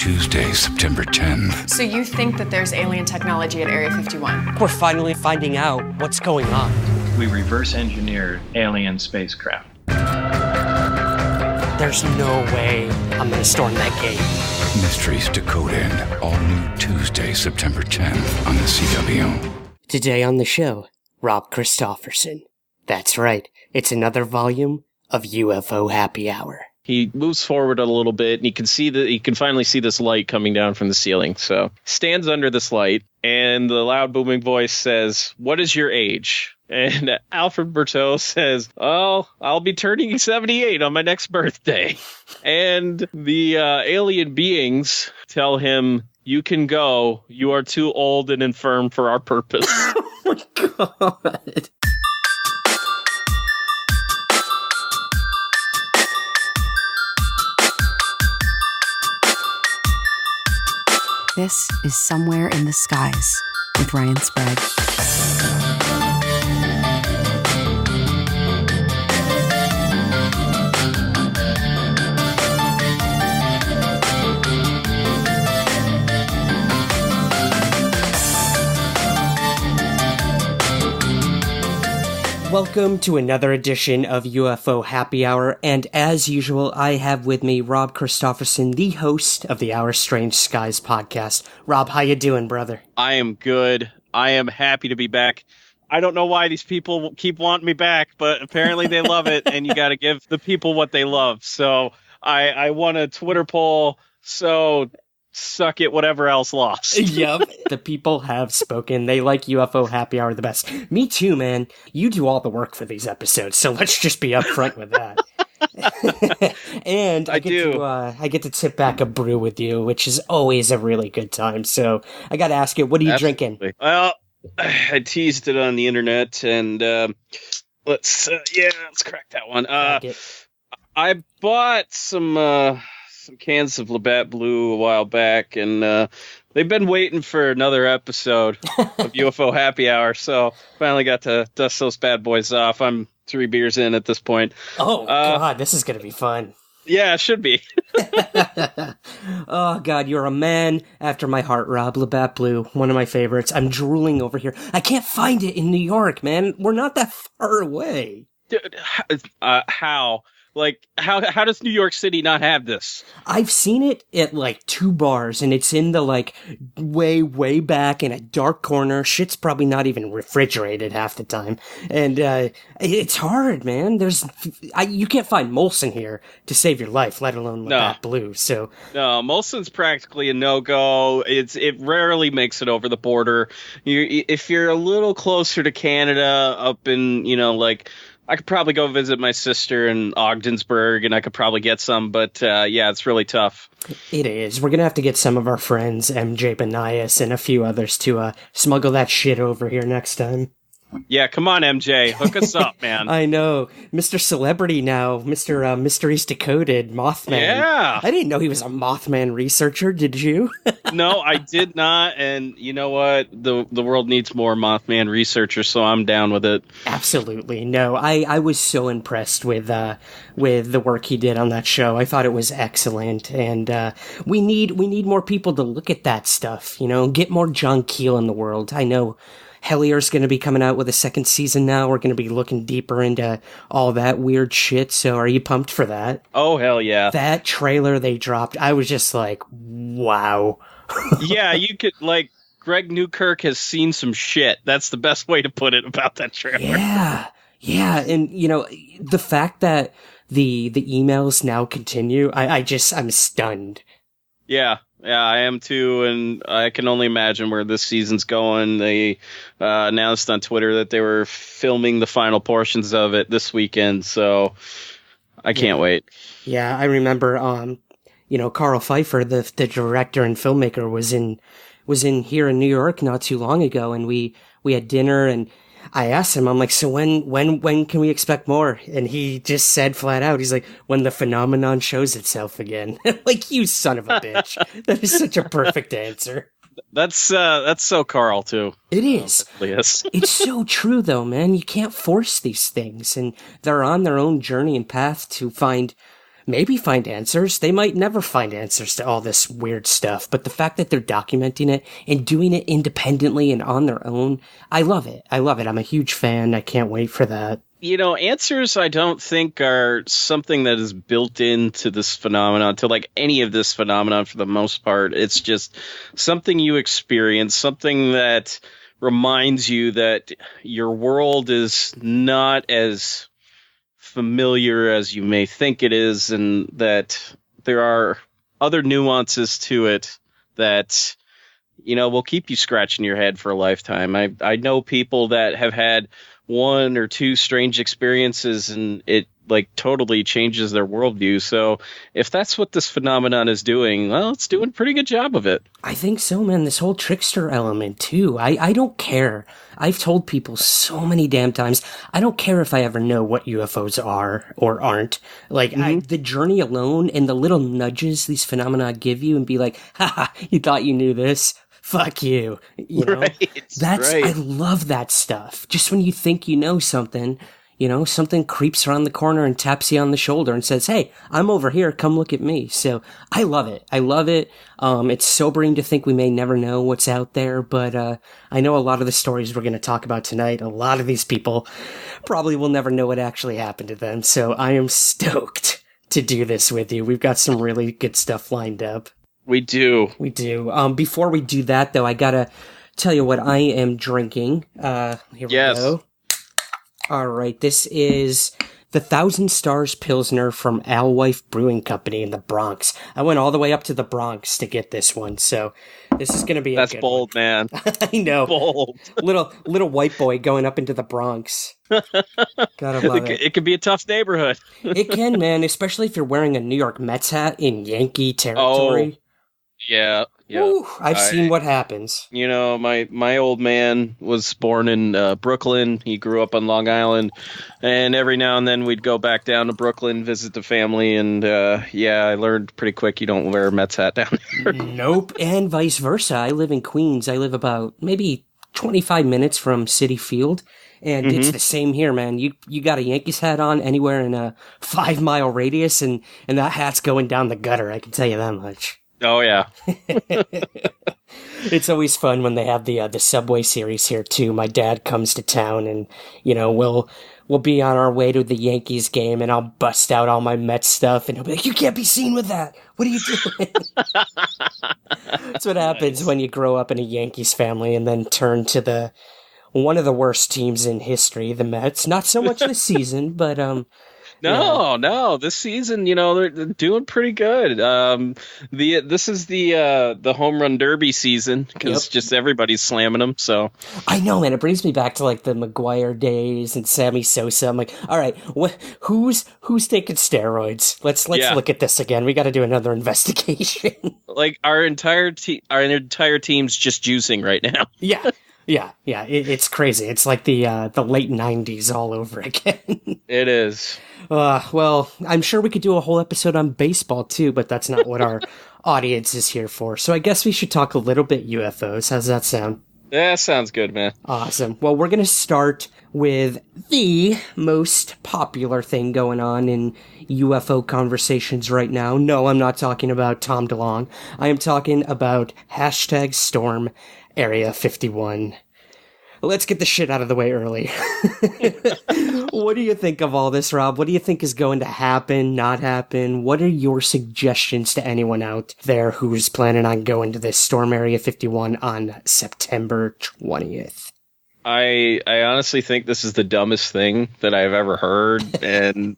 Tuesday, September 10th. So you think that there's alien technology at Area 51? We're finally finding out what's going on. We reverse engineered alien spacecraft. There's no way I'm gonna storm that gate. Mysteries Decoded. All new Tuesday, September 10th on the CW. Today on the show, Rob Kristoffersen. That's right, it's another volume of UFO Happy Hour. He moves forward a little bit, and he can finally see this light coming down from the ceiling. So stands under this light, and the loud booming voice says, "What is your age?" And Alfred Berteau says, "Oh, I'll be turning 78 on my next birthday." And the alien beings tell him, "You can go. You are too old and infirm for our purpose." Oh my god. This is Somewhere in the Skies with Ryan Sprague. Welcome to another edition of UFO Happy Hour, and as usual, I have with me Rob Kristoffersen, the host of the Our Strange Skies podcast. Rob, how you doing, brother? I am good. I am happy to be back. I don't know why these people keep wanting me back, but apparently they love it, and you got to give the people what they love. So I won a Twitter poll, so suck it, whatever else lost. Yep. The people have spoken. They like UFO Happy Hour the best. Me too, man. You do all the work for these episodes, so let's just be upfront with that. And I get to tip back a brew with you, which is always a really good time. So I got to ask you, what are you drinking? Well, I teased it on the internet, and let's crack that one. I bought some cans of Labatt Blue a while back, and they've been waiting for another episode of UFO Happy Hour, so finally got to dust those bad boys off. I'm 3 beers in at this point. Oh, God, this is going to be fun. Yeah, it should be. Oh, God, you're a man after my heart, Rob. Labatt Blue, one of my favorites. I'm drooling over here. I can't find it in New York, man. We're not that far away. Dude, how? Like, how does New York City not have this? I've seen it at, 2 bars, and it's in the, way, way back in a dark corner. Shit's probably not even refrigerated half the time. And, it's hard, man. You can't find Molson here to save your life, let alone Labatt Blue, so. No, Molson's practically a no-go. It rarely makes it over the border. If you're a little closer to Canada, up in, I could probably go visit my sister in Ogdensburg, and I could probably get some, but it's really tough. It is. We're going to have to get some of our friends, MJ Benias and a few others, to smuggle that shit over here next time. Yeah, come on, MJ. Hook us up, man. I know. Mr. Celebrity now. Mr. Mysteries Decoded, Mothman. Yeah. I didn't know he was a Mothman researcher, did you? No, I did not, and you know what? The world needs more Mothman researchers, so I'm down with it. Absolutely. No, I was so impressed with the work he did on that show. I thought it was excellent, and we need more people to look at that stuff, get more John Keel in the world. I know Hellier's going to be coming out with a second season now. We're going to be looking deeper into all that weird shit. So are you pumped for that? Oh, hell yeah. That trailer they dropped, I was just like, wow. Yeah, you could, Greg Newkirk has seen some shit. That's the best way to put it about that trailer. Yeah. And, the fact that the emails now continue, I'm stunned. Yeah, I am too, and I can only imagine where this season's going. They announced on Twitter that they were filming the final portions of it this weekend, so I can't wait. Yeah, I remember, Carl Pfeiffer, the director and filmmaker, was in here in New York not too long ago, and we had dinner, and I asked him, I'm like, so when can we expect more? And he just said flat out, he's like, when the phenomenon shows itself again. Like, you son of a bitch. That is such a perfect answer. That's so Carl too. It is. Yes. It's so true though, man. You can't force these things, and they're on their own journey and path to find maybe find answers. They might never find answers to all this weird stuff, but the fact that they're documenting it and doing it independently and on their own, I love it. I love it. I'm a huge fan. I can't wait for that. Answers I don't think are something that is built into this phenomenon, to like any of this phenomenon for the most part. It's just something you experience, something that reminds you that your world is not as familiar as you may think it is, and that there are other nuances to it that, will keep you scratching your head for a lifetime. I know people that have had one or two strange experiences, and it totally changes their worldview. So if that's what this phenomenon is doing, well, it's doing a pretty good job of it. I think so, man. This whole trickster element too. I don't care. I've told people so many damn times, I don't care if I ever know what UFOs are or aren't. The journey alone and the little nudges these phenomena give you, and be like, haha, you thought you knew this? Fuck you. Right. I love that stuff. Just when you think you know something, something creeps around the corner and taps you on the shoulder and says, hey, I'm over here. Come look at me. So I love it. I love it. It's sobering to think we may never know what's out there, but I know a lot of the stories we're going to talk about tonight, a lot of these people probably will never know what actually happened to them. So I am stoked to do this with you. We've got some really good stuff lined up. We do. Before we do that, though, I gotta tell you what I am drinking. Here we go. All right, this is the 1,000 Stars Pilsner from Alewife Brewing Company in the Bronx. I went all the way up to the Bronx to get this one, so this is gonna be That's bold, one. Man. I know. Bold. little white boy going up into the Bronx. Gotta love it. It can be a tough neighborhood. It can, man, especially if you're wearing a New York Mets hat in Yankee territory. Oh. Yeah. Ooh, I've seen what happens. My old man was born in Brooklyn. He grew up on Long Island, and every now and then we'd go back down to Brooklyn, visit the family, and I learned pretty quick you don't wear a Mets hat down there. Nope, and vice versa. I live in Queens. I live about maybe 25 minutes from Citi Field, and it's the same here, man. You got a Yankees hat on anywhere in a 5-mile radius, and that hat's going down the gutter, I can tell you that much. Oh, yeah. It's always fun when they have the Subway series here, too. My dad comes to town, and, we'll be on our way to the Yankees game, and I'll bust out all my Mets stuff, and he'll be like, you can't be seen with that. What are you doing? That's what happens when you grow up in a Yankees family and then turn to one of the worst teams in history, the Mets. Not so much this season, but... No. This season, they're doing pretty good. This is the home run derby season, because just everybody's slamming them. So I know, man. It brings me back to the McGuire days and Sammy Sosa. I'm like, all right, who's taking steroids? Let's look at this again. We got to do another investigation. Our entire team's just juicing right now. Yeah. It's crazy. It's like the late 90s all over again. It is. Well, I'm sure we could do a whole episode on baseball too, but that's not what our audience is here for. So I guess we should talk a little bit UFOs. How's that sound? Yeah, sounds good, man. Awesome. Well, we're going to start with the most popular thing going on in UFO conversations right now. No, I'm not talking about Tom DeLonge. I am talking about #Storm Area 51. Let's get the shit out of the way early. What do you think of all this, Rob? What do you think is going to happen, not happen? What are your suggestions to anyone out there who's planning on going to this Storm Area 51 on September 20th? I honestly think this is the dumbest thing that I've ever heard. And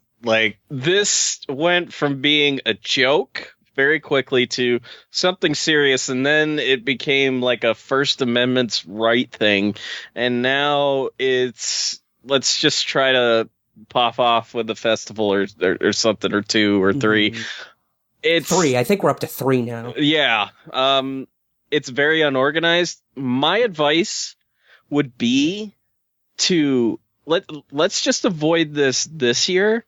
this went from being a joke very quickly to something serious, and then it became a First Amendment's right thing, and now it's let's just try to pop off with a festival or something, or 2 or 3. It's 3. I think we're up to 3 now. Yeah. It's very unorganized. My advice would be to let's just avoid this year.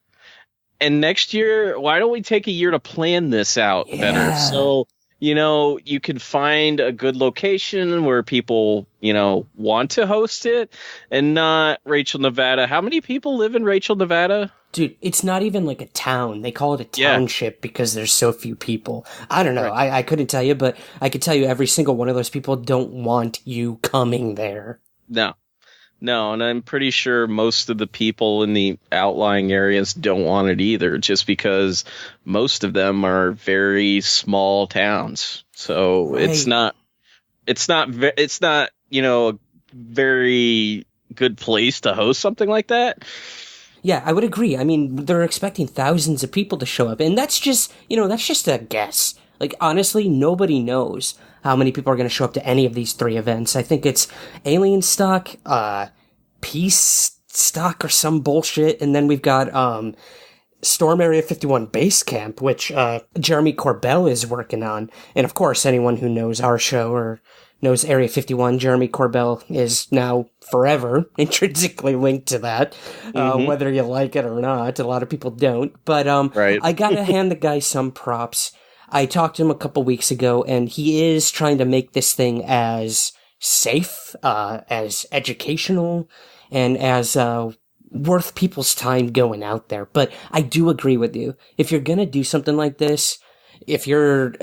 And next year, why don't we take a year to plan this out better? So you can find a good location where people, want to host it, and not Rachel, Nevada. How many people live in Rachel, Nevada? Dude, it's not even like a town. They call it a township because there's so few people. I don't know. Right. I couldn't tell you, but I could tell you every single one of those people don't want you coming there. No, and I'm pretty sure most of the people in the outlying areas don't want it either, just because most of them are very small towns. So Right. it's not a very good place to host something like that. Yeah, I would agree. I mean, they're expecting thousands of people to show up, and that's just a guess. Like, honestly, nobody knows how many people are going to show up to any of these 3 events. I think it's Alien Stock, Peace Stock, or some bullshit, and then we've got, Storm Area 51 Base Camp, which, Jeremy Corbell is working on. And of course, anyone who knows our show or knows Area 51, Jeremy Corbell is now forever intrinsically linked to that, whether you like it or not. A lot of people don't. But Right. I gotta hand the guy some props. I talked to him a couple weeks ago, and he is trying to make this thing as safe, as educational, and as worth people's time going out there. But I do agree with you. If you're gonna do something like this, if you're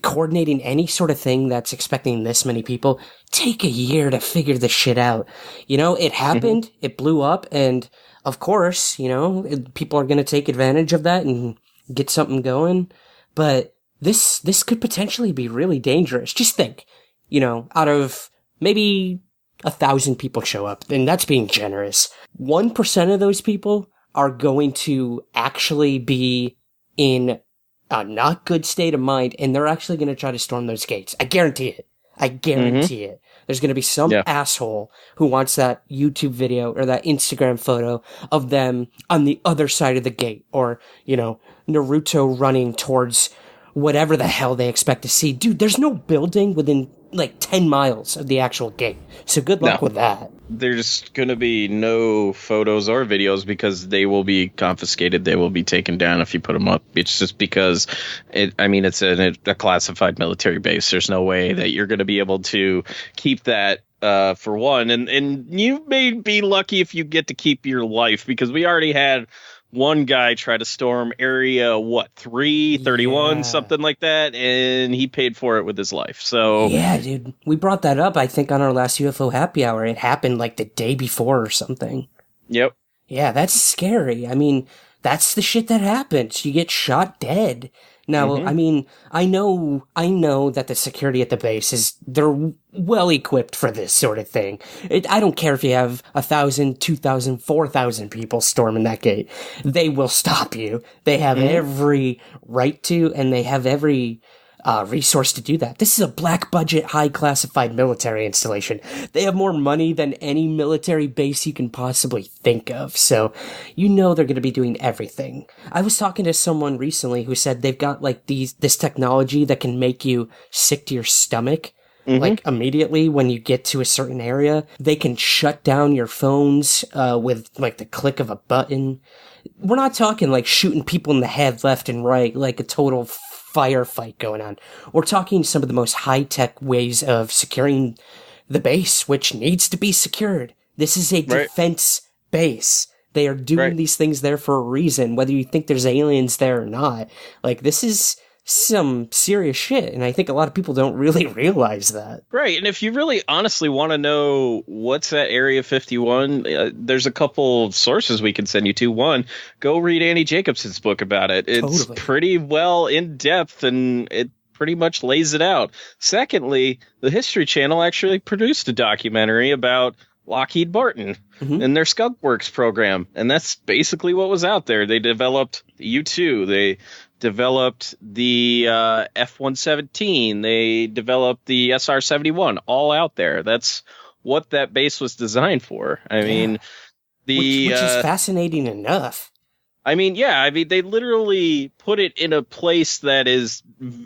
coordinating any sort of thing that's expecting this many people, take a year to figure this shit out. It happened, it blew up, and of course, people are going to take advantage of that and get something going. But this could potentially be really dangerous. Just think, out of maybe 1,000 people show up, and that's being generous. 1% of those people are going to actually be in a not good state of mind, and they're actually going to try to storm those gates. I guarantee it. it. There's going to be some asshole who wants that YouTube video or that Instagram photo of them on the other side of the gate, or, Naruto running towards whatever the hell they expect to see. Dude, there's no building within like 10 miles of the actual gate. So good luck with that. There's going to be no photos or videos because they will be confiscated. They will be taken down if you put them up. It's just because it's a classified military base. There's no way that you're going to be able to keep that for one. And you may be lucky if you get to keep your life, because we already had one guy try to storm area 331, something like that, and he paid for it with his life. So yeah, dude, we brought that up, I think, on our last UFO Happy Hour. It happened like the day before or something. Yep. Yeah, that's scary. I mean, that's the shit that happens. You get shot dead. Now, I know that the security at the base they're well equipped for this sort of thing. I don't care if you have 1,000, 2,000, 4,000 people storming that gate. They will stop you. They have every right to, and they have every resource to do that. This is a black budget, high classified military installation. They have more money than any military base you can possibly think of. So, they're going to be doing everything. I was talking to someone recently who said they've got like this technology that can make you sick to your stomach. Like immediately when you get to a certain area. They can shut down your phones with like the click of a button. We're not talking like shooting people in the head left and right like a total firefight going on. We're talking some of the most high-tech ways of securing the base, which needs to be secured. This is a defense base. They are doing these things there for a reason, whether you think there's aliens there or not. Like, this is some serious shit, and I think a lot of people don't really realize that. Right, and if you really honestly want to know what's at Area 51, there's a couple sources we can send you to. One, go read Annie Jacobson's book about it. It's pretty well in depth, and it pretty much lays it out. Secondly, the History Channel actually produced a documentary about Lockheed Martin and their Skunk Works program, and that's basically what was out there. They developed the U-2, they developed the F-117, they developed the SR-71, all out there. That's what that base was designed for. I mean, which is fascinating enough. I mean, they literally put it in a place that is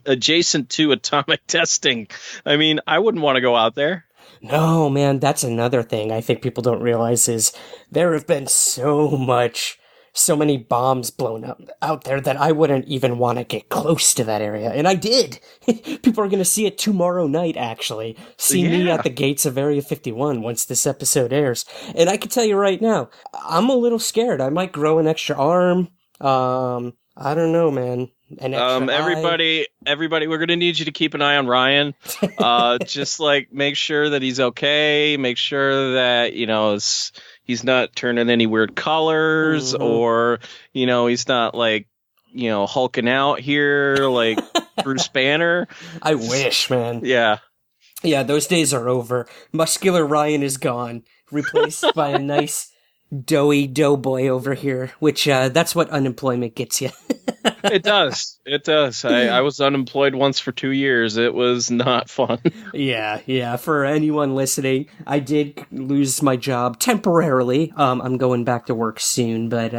adjacent to atomic testing. I mean, I wouldn't want to go out there. No, man, that's another thing I think people don't realize is there have been so much so many bombs blown up out there that I wouldn't even want to get close to that area. And I did. People are going to see it tomorrow night, actually. See me at the gates of Area 51 once this episode airs. And I can tell you right now, I'm a little scared. I might grow an extra arm. I don't know, man. An extra everybody, we're going to need you to keep an eye on Ryan. Just like make sure that he's okay. Make sure that, he's not turning any weird colors or, he's not like, hulking out here like Bruce Banner. I wish, man. Yeah. Yeah, those days are over. Muscular Ryan is gone, replaced by a nice doughy doughboy over here, which that's what unemployment gets you. It does. I was unemployed once for 2 years. It was not fun. Yeah. For anyone listening, I did lose my job temporarily. I'm going back to work soon, but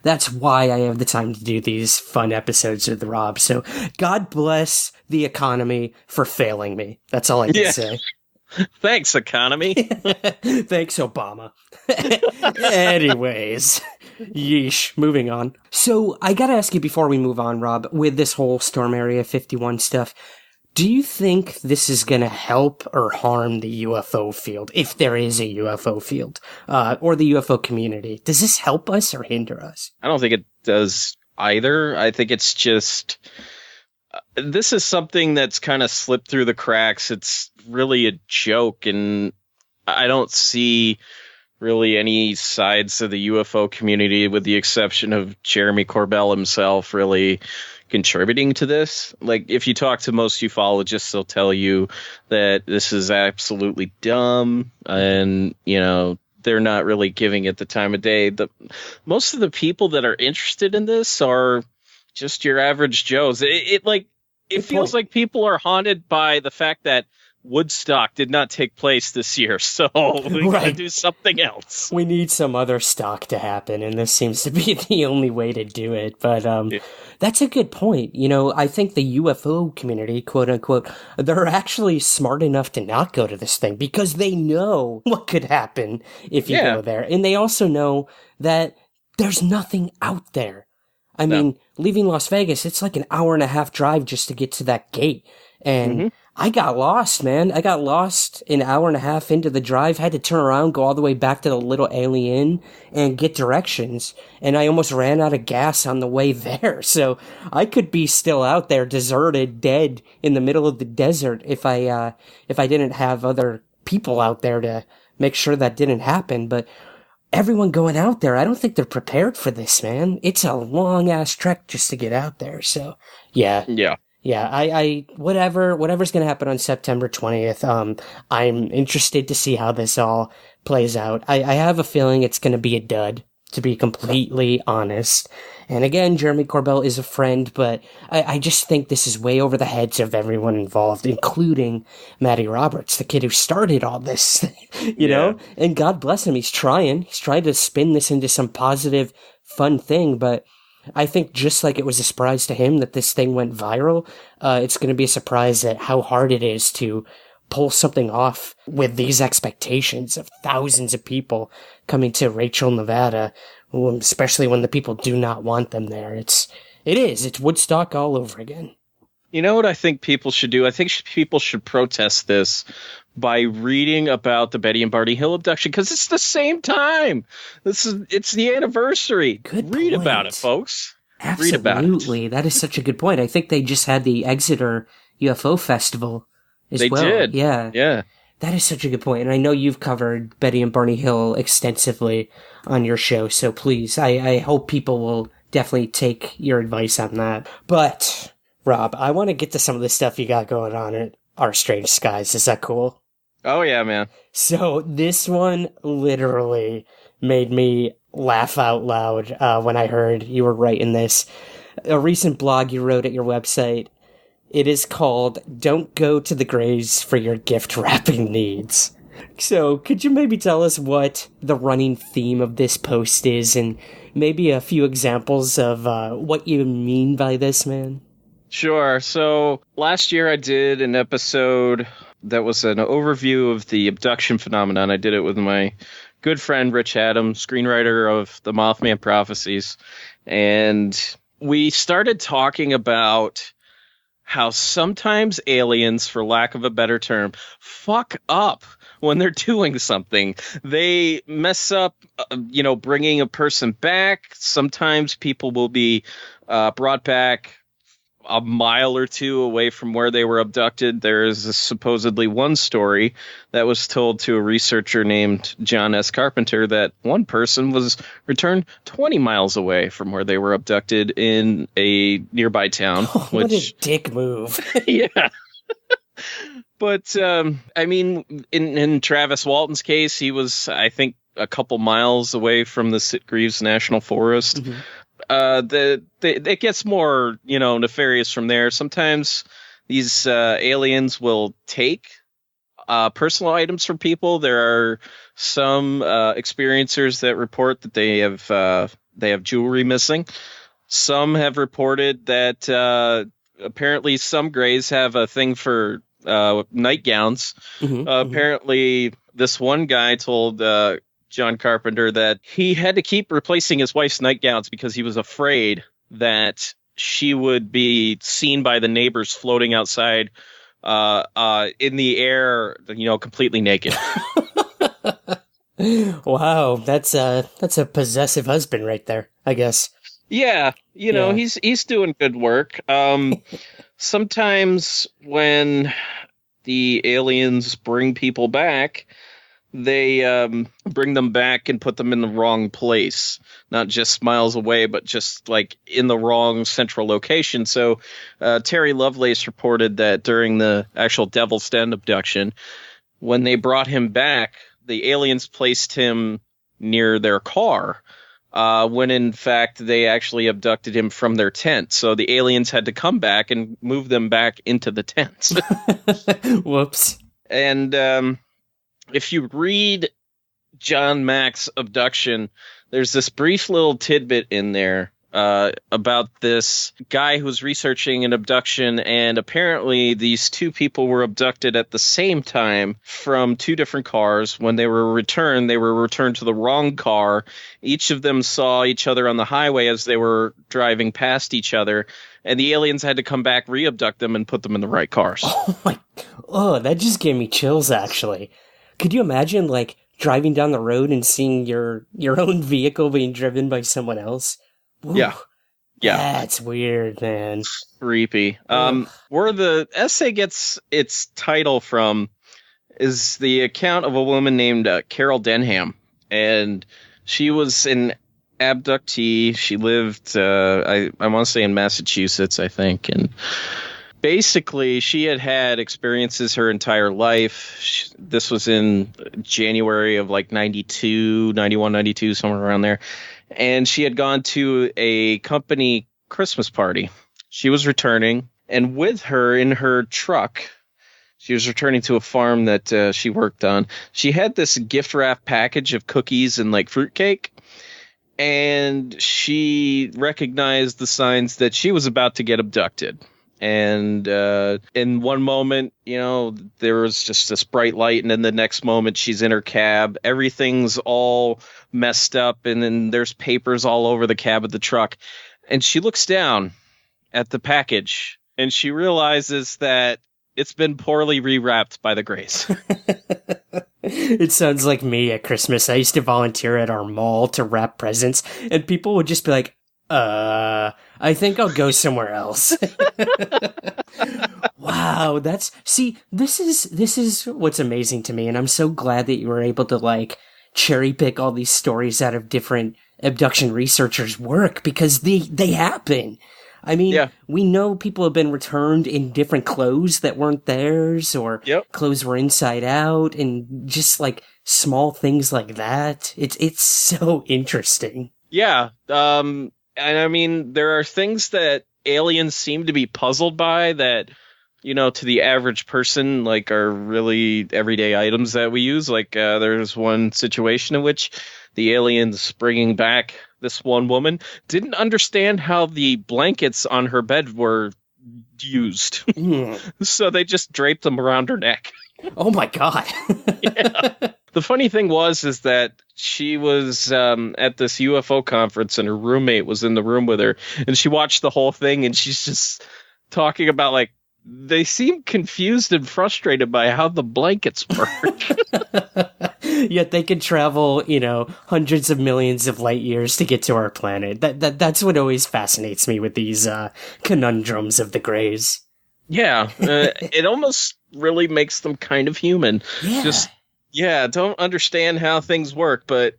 that's why I have the time to do these fun episodes with Rob. So God bless the economy for failing me. That's all I can say. Thanks, economy. Thanks, Obama. Anyways, yeesh, moving on. So I gotta ask you before we move on, Rob, with this whole Storm Area 51 stuff, do you think this is gonna help or harm the UFO field, if there is a UFO field, or the UFO community? Does this help us or hinder us? I don't think it does either. I think it's just... this is something that's kind of slipped through the cracks. It's really a joke, and I don't see really any sides of the UFO community, with the exception of Jeremy Corbell himself, really contributing to this. Like, if you talk to most ufologists, they'll tell you that this is absolutely dumb, and, they're not really giving it the time of day. Most of the people that are interested in this are just your average Joes. It feels like people are haunted by the fact that Woodstock did not take place this year, so we gotta do something else. We need some other stock to happen, and this seems to be the only way to do it. But that's a good point. I think the UFO community, quote unquote, they're actually smart enough to not go to this thing because they know what could happen if you go there. And they also know that there's nothing out there. I mean, leaving Las Vegas, it's like an hour and a half drive just to get to that gate. And I got lost, man. I got lost an hour and a half into the drive, had to turn around, go all the way back to the little Alien and get directions. And I almost ran out of gas on the way there. So I could be still out there, deserted, dead in the middle of the desert if I didn't have other people out there to make sure that didn't happen. But everyone going out there, I don't think they're prepared for this, man. It's a long-ass trek just to get out there, so, yeah. I whatever's gonna happen on September 20th, I'm interested to see how this all plays out. I have a feeling it's gonna be a dud, to be completely honest. And again, Jeremy Corbell is a friend, but I just think this is way over the heads of everyone involved, including Matty Roberts, the kid who started all this, you know? And God bless him, he's trying to spin this into some positive, fun thing, but I think just like it was a surprise to him that this thing went viral, it's going to be a surprise at how hard it is to pull something off with these expectations of thousands of people coming to Rachel, Nevada, especially when the people do not want them there. It's Woodstock all over again. You know what I think people should do? I think people should protest this by reading about the Betty and Barney Hill abduction, because it's the same time. It's the anniversary. Read about it, folks. Absolutely. Read about it. That is such a good point. I think they just had the Exeter UFO Festival as well. They did. Yeah. That is such a good point. And I know you've covered Betty and Barney Hill extensively on your show, so please, I hope people will definitely take your advice on that. But, Rob, I want to get to some of the stuff you got going on at Our Strange Skies. Is that cool? Oh, yeah, man. So this one literally made me laugh out loud when I heard you were writing this. A recent blog you wrote at your website, it is called Don't Go to the Graves for Your Gift Wrapping Needs. So could you maybe tell us what the running theme of this post is and maybe a few examples of what you mean by this, man? Sure. So last year I did an episode that was an overview of the abduction phenomenon. I did it with my good friend Rich Adams, screenwriter of the Mothman Prophecies, and we started talking about how sometimes aliens, for lack of a better term, fuck up when they're doing something. They mess up, bringing a person back. Sometimes people will be brought back a mile or two away from where they were abducted. There is supposedly one story that was told to a researcher named John S. Carpenter that one person was returned 20 miles away from where they were abducted in a nearby town. What a dick move. Yeah. But, in Travis Walton's case, he was, I think, a couple miles away from the Sitgreaves National Forest. Mm-hmm. It gets more, nefarious from there. Sometimes these aliens will take personal items from people. There are some experiencers that report that they have jewelry missing. Some have reported that apparently some Greys have a thing for nightgowns. Mm-hmm, apparently, this one guy told John Carpenter that he had to keep replacing his wife's nightgowns because he was afraid that she would be seen by the neighbors floating outside in the air, completely naked. Wow, that's a possessive husband right there, I guess. Yeah, he's doing good work. Sometimes when the aliens bring people back, they bring them back and put them in the wrong place, not just miles away, but just like in the wrong central location. So Terry Lovelace reported that during the actual Devil's Den abduction, when they brought him back, the aliens placed him near their car, when in fact they actually abducted him from their tent. So the aliens had to come back and move them back into the tents. Whoops. And if you read John Mack's Abduction, there's this brief little tidbit in there about this guy who's researching an abduction, and apparently these two people were abducted at the same time from two different cars. When they were returned to the wrong car. Each of them saw each other on the highway as they were driving past each other, and the aliens had to come back, re-abduct them, and put them in the right cars. Oh, that just gave me chills, actually. Could you imagine, like, driving down the road and seeing your own vehicle being driven by someone else? Woo. Yeah. That's weird, man. Creepy. Where the essay gets its title from is the account of a woman named Carol Denham. And she was an abductee. She lived, I want to say in Massachusetts, I think. And basically, she had experiences her entire life. This was in January of like 92, 91, 92, somewhere around there. And she had gone to a company Christmas party. She was returning, and with her in her truck, she was returning to a farm that she worked on. She had this gift wrap package of cookies and like fruitcake. And she recognized the signs that she was about to get abducted. And in one moment, there was just this bright light, and then the next moment she's in her cab. Everything's all messed up, and then there's papers all over the cab of the truck. And she looks down at the package, and she realizes that it's been poorly rewrapped by the Greys. It sounds like me at Christmas. I used to volunteer at our mall to wrap presents, and people would just be like, I think I'll go somewhere else. Wow, this is what's amazing to me, and I'm so glad that you were able to like cherry pick all these stories out of different abduction researchers' work, because they happen. I mean, We know people have been returned in different clothes that weren't theirs, or clothes were inside out, and just like small things like that. It's so interesting. Yeah. And I mean, there are things that aliens seem to be puzzled by that, to the average person, like, are really everyday items that we use. Like, there's one situation in which the aliens bringing back this one woman didn't understand how the blankets on her bed were used. So they just draped them around her neck. Oh my God. Yeah. The funny thing is that she was at this UFO conference and her roommate was in the room with her, and she watched the whole thing, and she's just talking about, like, they seem confused and frustrated by how the blankets work. Yet they can travel, hundreds of millions of light years to get to our planet. That's what always fascinates me with these conundrums of the Greys. Yeah, it almost really makes them kind of human. Yeah. Don't understand how things work, but,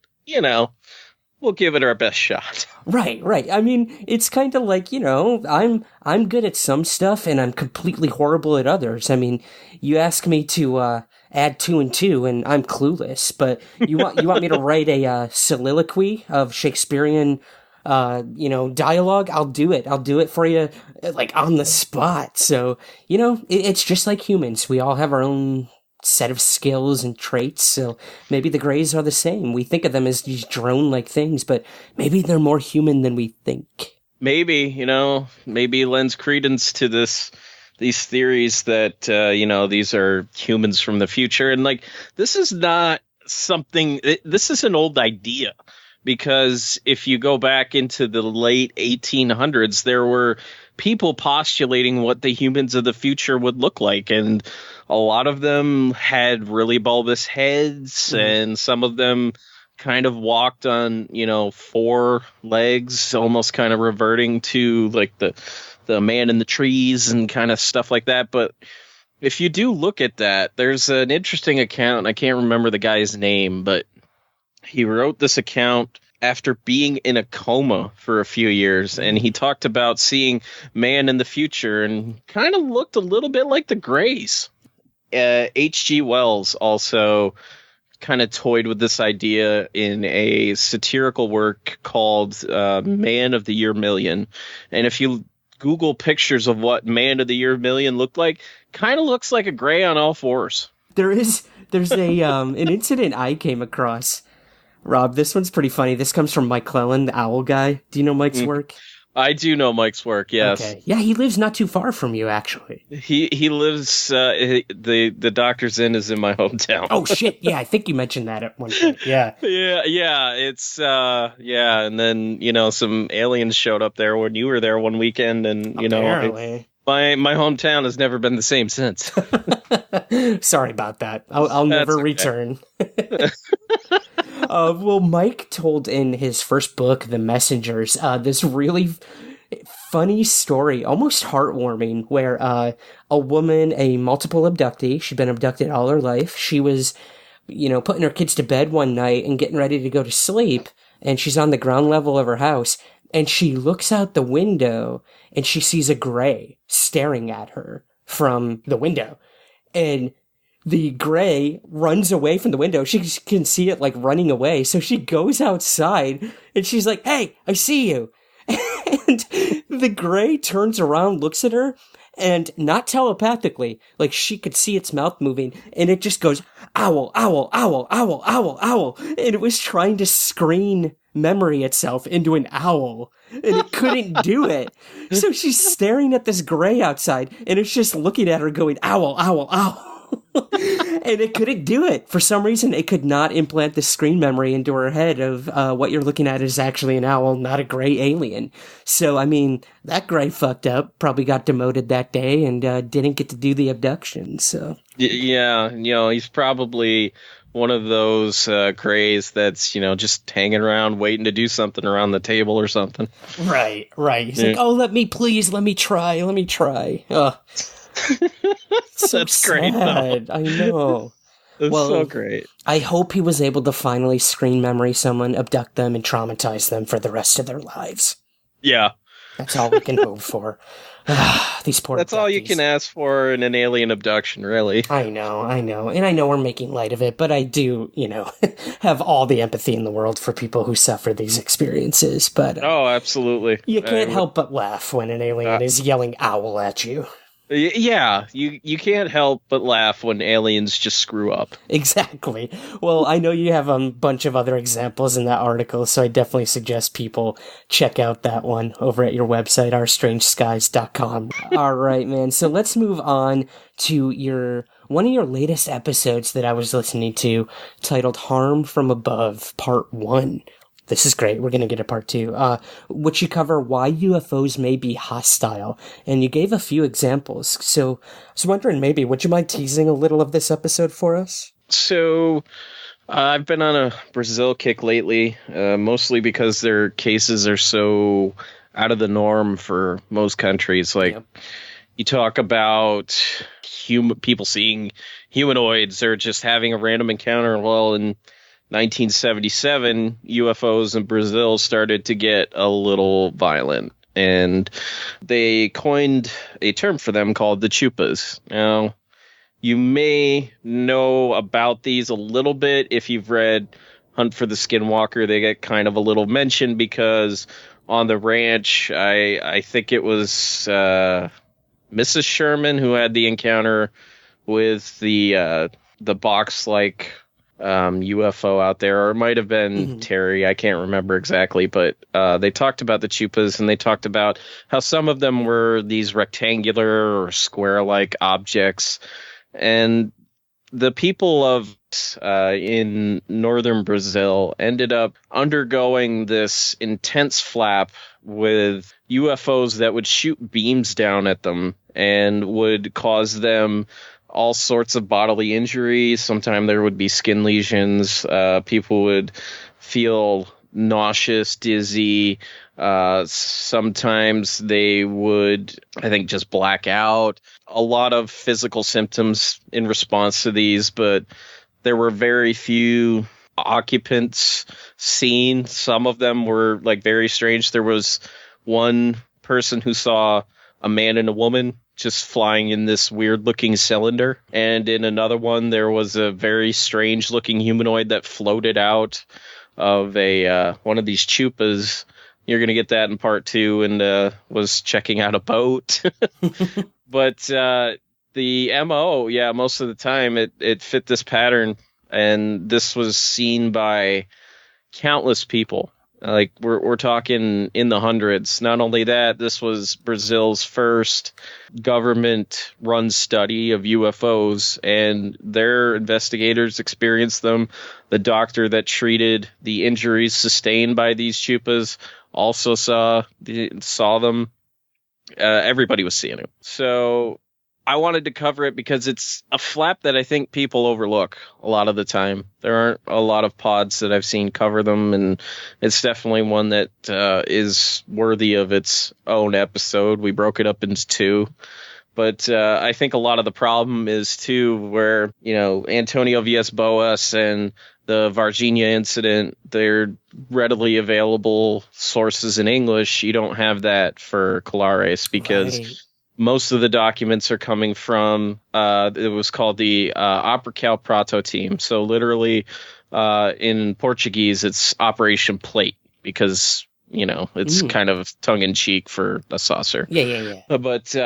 we'll give it our best shot. Right. I mean, it's kind of like, I'm good at some stuff and I'm completely horrible at others. I mean, you ask me to add 2 and 2 and I'm clueless, but you want me to write a soliloquy of Shakespearean dialogue? I'll do it. I'll do it for you, like, on the spot. So, it's just like humans. We all have our own set of skills and traits, so maybe the Greys are the same. We think of them as these drone-like things, but maybe they're more human than we think. Maybe, maybe lends credence to these theories that, these are humans from the future. And, like, this is not something, this is an old idea. Because if you go back into the late 1800s, there were people postulating what the humans of the future would look like. And a lot of them had really bulbous heads, and some of them kind of walked on, 4 legs, almost kind of reverting to like the man in the trees and kind of stuff like that. But if you do look at that, there's an interesting account, and I can't remember the guy's name, but he wrote this account after being in a coma for a few years, and he talked about seeing man in the future and kind of looked a little bit like the Greys. H.G. Wells also kind of toyed with this idea in a satirical work called Man of the Year Million. And if you Google pictures of what Man of the Year Million looked like, kind of looks like a Grey on all fours. There's a an incident I came across. Rob, this one's pretty funny. This comes from Mike Clellan, the owl guy. Do you know Mike's work? I do know Mike's work, yes. Okay. Yeah, he lives not too far from you, actually. He lives, the Doctor's Inn is in my hometown. Oh, shit. Yeah, I think you mentioned that at one point. Yeah. Yeah. It's, and then, some aliens showed up there when you were there one weekend, and, Apparently. My hometown has never been the same since. Sorry about that. I'll never return. Well, Mike told in his first book, The Messengers, this really funny story, almost heartwarming, where a woman, a multiple abductee, she'd been abducted all her life. She was, putting her kids to bed one night and getting ready to go to sleep, and she's on the ground level of her house, and she looks out the window, and she sees a Grey staring at her from the window. And the Grey runs away from the window. She can see it, like, running away. So she goes outside, and she's like, "Hey, I see you." And the Grey turns around, looks at her, and not telepathically, like, she could see its mouth moving, and it just goes, "Owl, owl, owl, owl, owl, owl." And it was trying to screen memory itself into an owl, and it couldn't do it. So she's staring at this Grey outside, and it's just looking at her going, "Owl, owl, owl." And it couldn't do it. For some reason, it could not implant the screen memory into her head of what you're looking at is actually an owl, not a Grey alien. So, I mean, that Grey fucked up, probably got demoted that day, and didn't get to do the abduction, so. Yeah, he's probably one of those Greys that's, just hanging around waiting to do something around the table or something. Right. He's like, "Oh, let me try. Ugh. So that's sad. Great, though. I know. That's so great. I hope he was able to finally screen memory someone, abduct them, and traumatize them for the rest of their lives. Yeah. That's all we can hope for. These poor That's all you abductees. can ask for in an alien abduction, really. I know. And I know we're making light of it, but I do, have all the empathy in the world for people who suffer these experiences. But oh, absolutely. You can't help but laugh when an alien is yelling owl at you. Yeah, you can't help but laugh when aliens just screw up. Exactly. Well, I know you have a bunch of other examples in that article, so I definitely suggest people check out that one over at your website, ourstrangeskies.com. All right, man. So let's move on to your one of your latest episodes that I was listening to, titled Harm from Above, Part 1. This is great. We're going to get a part 2, which you cover why UFOs may be hostile. And you gave a few examples. So I was wondering, maybe, would you mind teasing a little of this episode for us? So I've been on a Brazil kick lately, mostly because their cases are so out of the norm for most countries. Like, you talk about people seeing humanoids or just having a random encounter. Well, in 1977, UFOs in Brazil started to get a little violent, and they coined a term for them called the chupas. Now, you may know about these a little bit if you've read Hunt for the Skinwalker. They get kind of a little mention because on the ranch, I think it was Mrs. Sherman who had the encounter with the box-like UFO out there, or it might have been Terry. I can't remember exactly, but they talked about the chupas, and they talked about how some of them were these rectangular or square-like objects, and the people of in northern Brazil ended up undergoing this intense flap with UFOs that would shoot beams down at them and would cause them all sorts of bodily injuries. Sometimes there would be skin lesions. People would feel nauseous, dizzy. Sometimes they would, I think, just black out. A lot of physical symptoms in response to these, but there were very few occupants seen. Some of them were like very strange. There was one person who saw a man and a woman just flying in this weird looking cylinder. And in another one, there was a very strange looking humanoid that floated out of a one of these chupas. You're going to get that in part 2, and was checking out a boat. But the MO, most of the time it fit this pattern. And this was seen by countless people. Like, we're talking in the hundreds. Not only that, this was Brazil's first government-run study of UFOs, and their investigators experienced them. The doctor that treated the injuries sustained by these chupas also saw them. Everybody was seeing it. So I wanted to cover it because it's a flap that I think people overlook a lot of the time. There aren't a lot of pods that I've seen cover them, and it's definitely one that is worthy of its own episode. We broke it up into 2. But I think a lot of the problem is, too, where, Antonio Villas-Boas and the Varginha incident, they're readily available sources in English. You don't have that for Colares because... Right. Most of the documents are coming from, it was called the Operacal Prato team. So literally in Portuguese, it's Operation Plate because, it's kind of tongue-in-cheek for a saucer. Yeah. But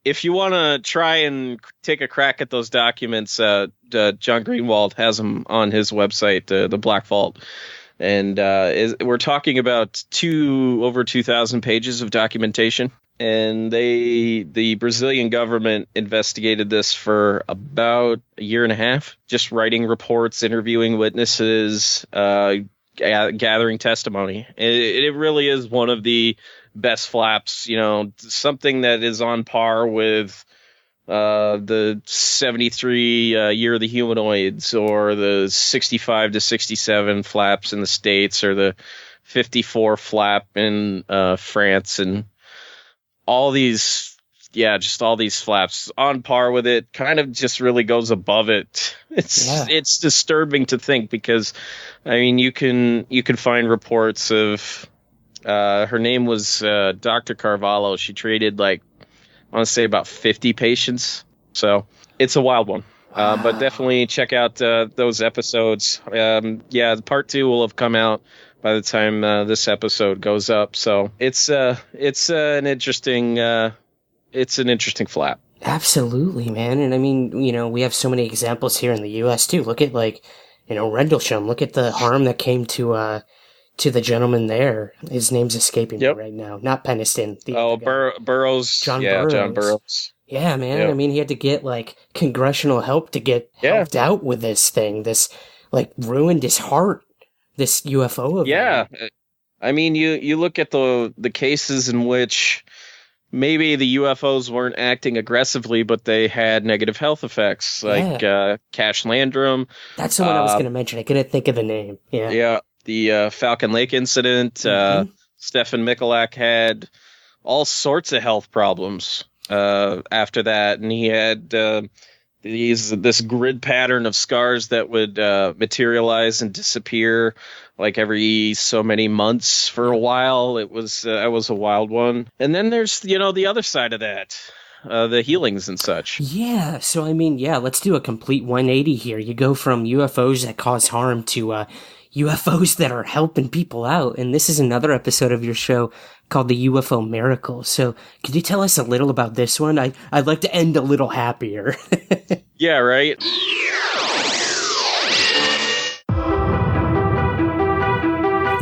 if you want to try and take a crack at those documents, John Greenwald has them on his website, the Black Vault. And we're talking about over 2,000 pages of documentation. And the Brazilian government investigated this for about a year and a half, just writing reports, interviewing witnesses, gathering testimony. It really is one of the best flaps, something that is on par with the 73 Year of the Humanoids, or the 65 to 67 flaps in the States, or the 54 flap in France, and all these, just all these flaps on par with it, kind of just really goes above it. It's disturbing to think because, you can find reports of, her name was Dr. Carvalho. She treated I want to say about 50 patients. So it's a wild one. But definitely check out those episodes. Part 2 will have come out by the time this episode goes up. So it's an interesting flap. Absolutely, man. And we have so many examples here in the U.S. too. Look at Rendlesham. Look at the harm that came to the gentleman there. His name's escaping me right now. Not Peniston. Burroughs. John Burroughs. Yeah, man. Yeah. I mean, he had to get, like, congressional help to get helped out with this thing. This, like, ruined his heart, this UFO event. Yeah. I mean, you look at the cases in which maybe the UFOs weren't acting aggressively, but they had negative health effects, like Cash Landrum. That's the one I was going to mention. I couldn't think of the name. Yeah. Yeah, the Falcon Lake incident. Stefan Michalak had all sorts of health problems after that, and he had this grid pattern of scars that would materialize and disappear like every so many months for a while. It was a wild one. And then there's the other side of that, the healings and such. Yeah, so I mean, let's do a complete 180 here. You go from UFOs that cause harm to UFOs that are helping people out. And this is another episode of your show called the UFO Miracle. So could you tell us a little about this one? I'd like to end a little happier. Yeah, right.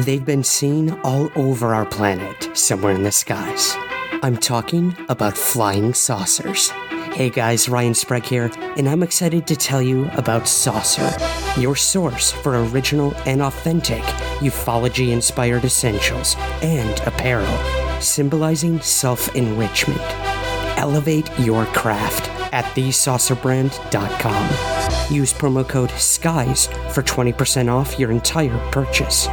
They've been seen all over our planet, somewhere in the skies. I'm talking about flying saucers. Hey guys, Ryan Sprague here, and I'm excited to tell you about Saucer, your source for original and authentic ufology-inspired essentials and apparel, symbolizing self-enrichment. Elevate your craft at thesaucerbrand.com. Use promo code SKIES for 20% off your entire purchase.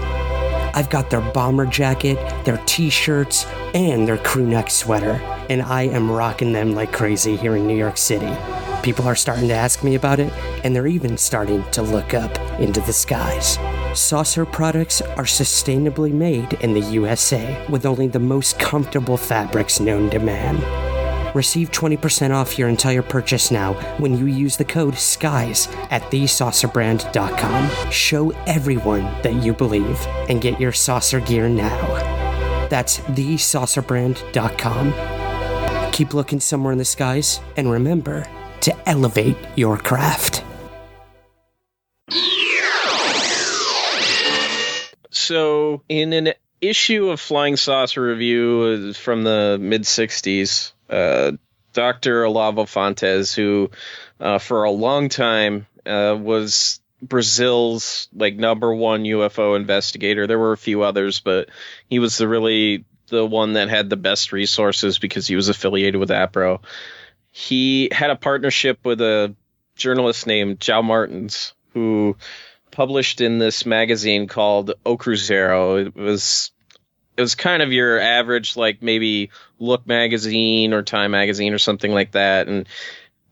I've got their bomber jacket, their t-shirts, and their crew neck sweater, and I am rocking them like crazy here in New York City. People are starting to ask me about it, and they're even starting to look up into the skies. Saucer products are sustainably made in the USA with only the most comfortable fabrics known to man. Receive 20% off your entire purchase now when you use the code SKIES at thesaucerbrand.com. Show everyone that you believe and get your saucer gear now. That's thesaucerbrand.com. Keep looking somewhere in the skies, and remember to elevate your craft. So, in an issue of Flying Saucer Review from the mid-'60s, Dr. Olavo Fontes, who for a long time was Brazil's number one UFO investigator. There were a few others, but he was the one that had the best resources because he was affiliated with APRO. He had a partnership with a journalist named João Martins, who published in this magazine called O Cruzeiro. It was kind of your average, maybe Look magazine or Time magazine or something like that. And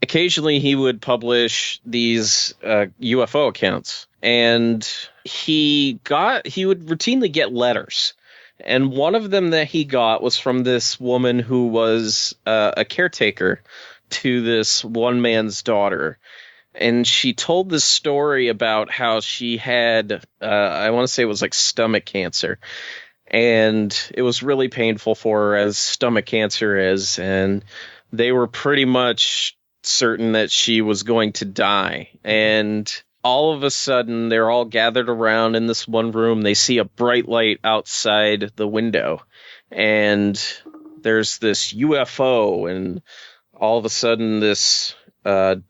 occasionally he would publish these UFO accounts. And he would routinely get letters. And one of them that he got was from this woman who was a caretaker to this one man's daughter. And she told this story about how she had, I want to say it was stomach cancer. And it was really painful for her, as stomach cancer is. And they were pretty much certain that she was going to die. And all of a sudden, they're all gathered around in this one room. They see a bright light outside the window. And there's this UFO. And all of a sudden, this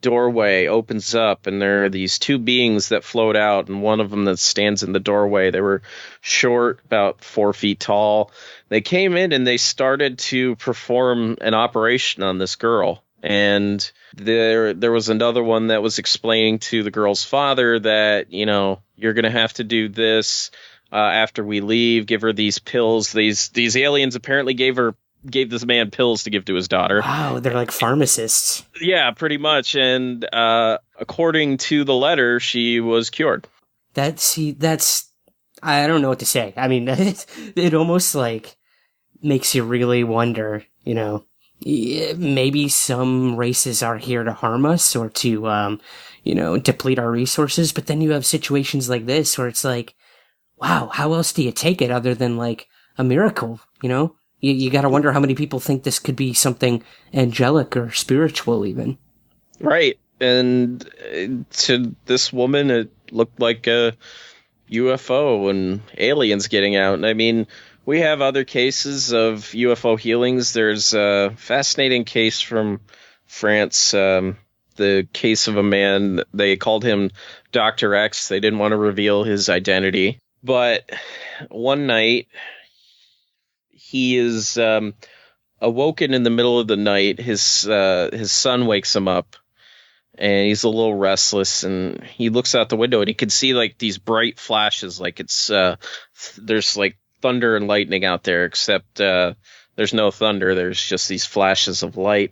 doorway opens up, and there are these two beings that float out, and one of them that stands in the doorway. They were short, about 4 feet tall. They came in and they started to perform an operation on this girl. And there was another one that was explaining to the girl's father that, you're going to have to do this after we leave, give her these pills. These aliens apparently gave this man pills to give to his daughter. Wow, they're like pharmacists. Yeah, pretty much. And according to the letter, she was cured. That's I don't know what to say. I mean, it almost makes you really wonder, maybe some races are here to harm us or to, deplete our resources. But then you have situations like this where it's wow, how else do you take it other than a miracle, You got to wonder how many people think this could be something angelic or spiritual even. Right. And to this woman, it looked like a UFO and aliens getting out. And I mean, we have other cases of UFO healings. There's a fascinating case from France. The case of a man, they called him Dr. X. They didn't want to reveal his identity. But one night, he is awoken in the middle of the night. His son wakes him up, and he's a little restless. And he looks out the window, and he can see like these bright flashes, like it's there's like thunder and lightning out there. Except there's no thunder. There's just these flashes of light.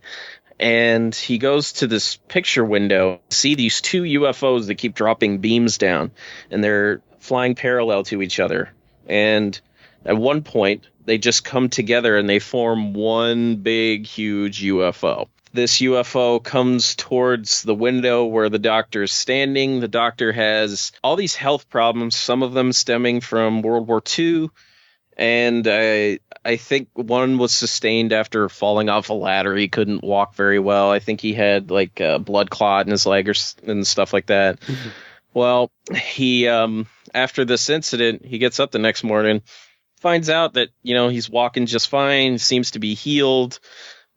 And he goes to this picture window, see these two UFOs that keep dropping beams down, and they're flying parallel to each other. And at one point, they just come together and they form one big, huge UFO. This UFO comes towards the window where the doctor is standing. The doctor has all these health problems, some of them stemming from World War II. And I think one was sustained after falling off a ladder. He couldn't walk very well. I think he had like a blood clot in his leg and stuff like that. Mm-hmm. Well, he after this incident, he gets up the next morning, finds out that, he's walking just fine, seems to be healed.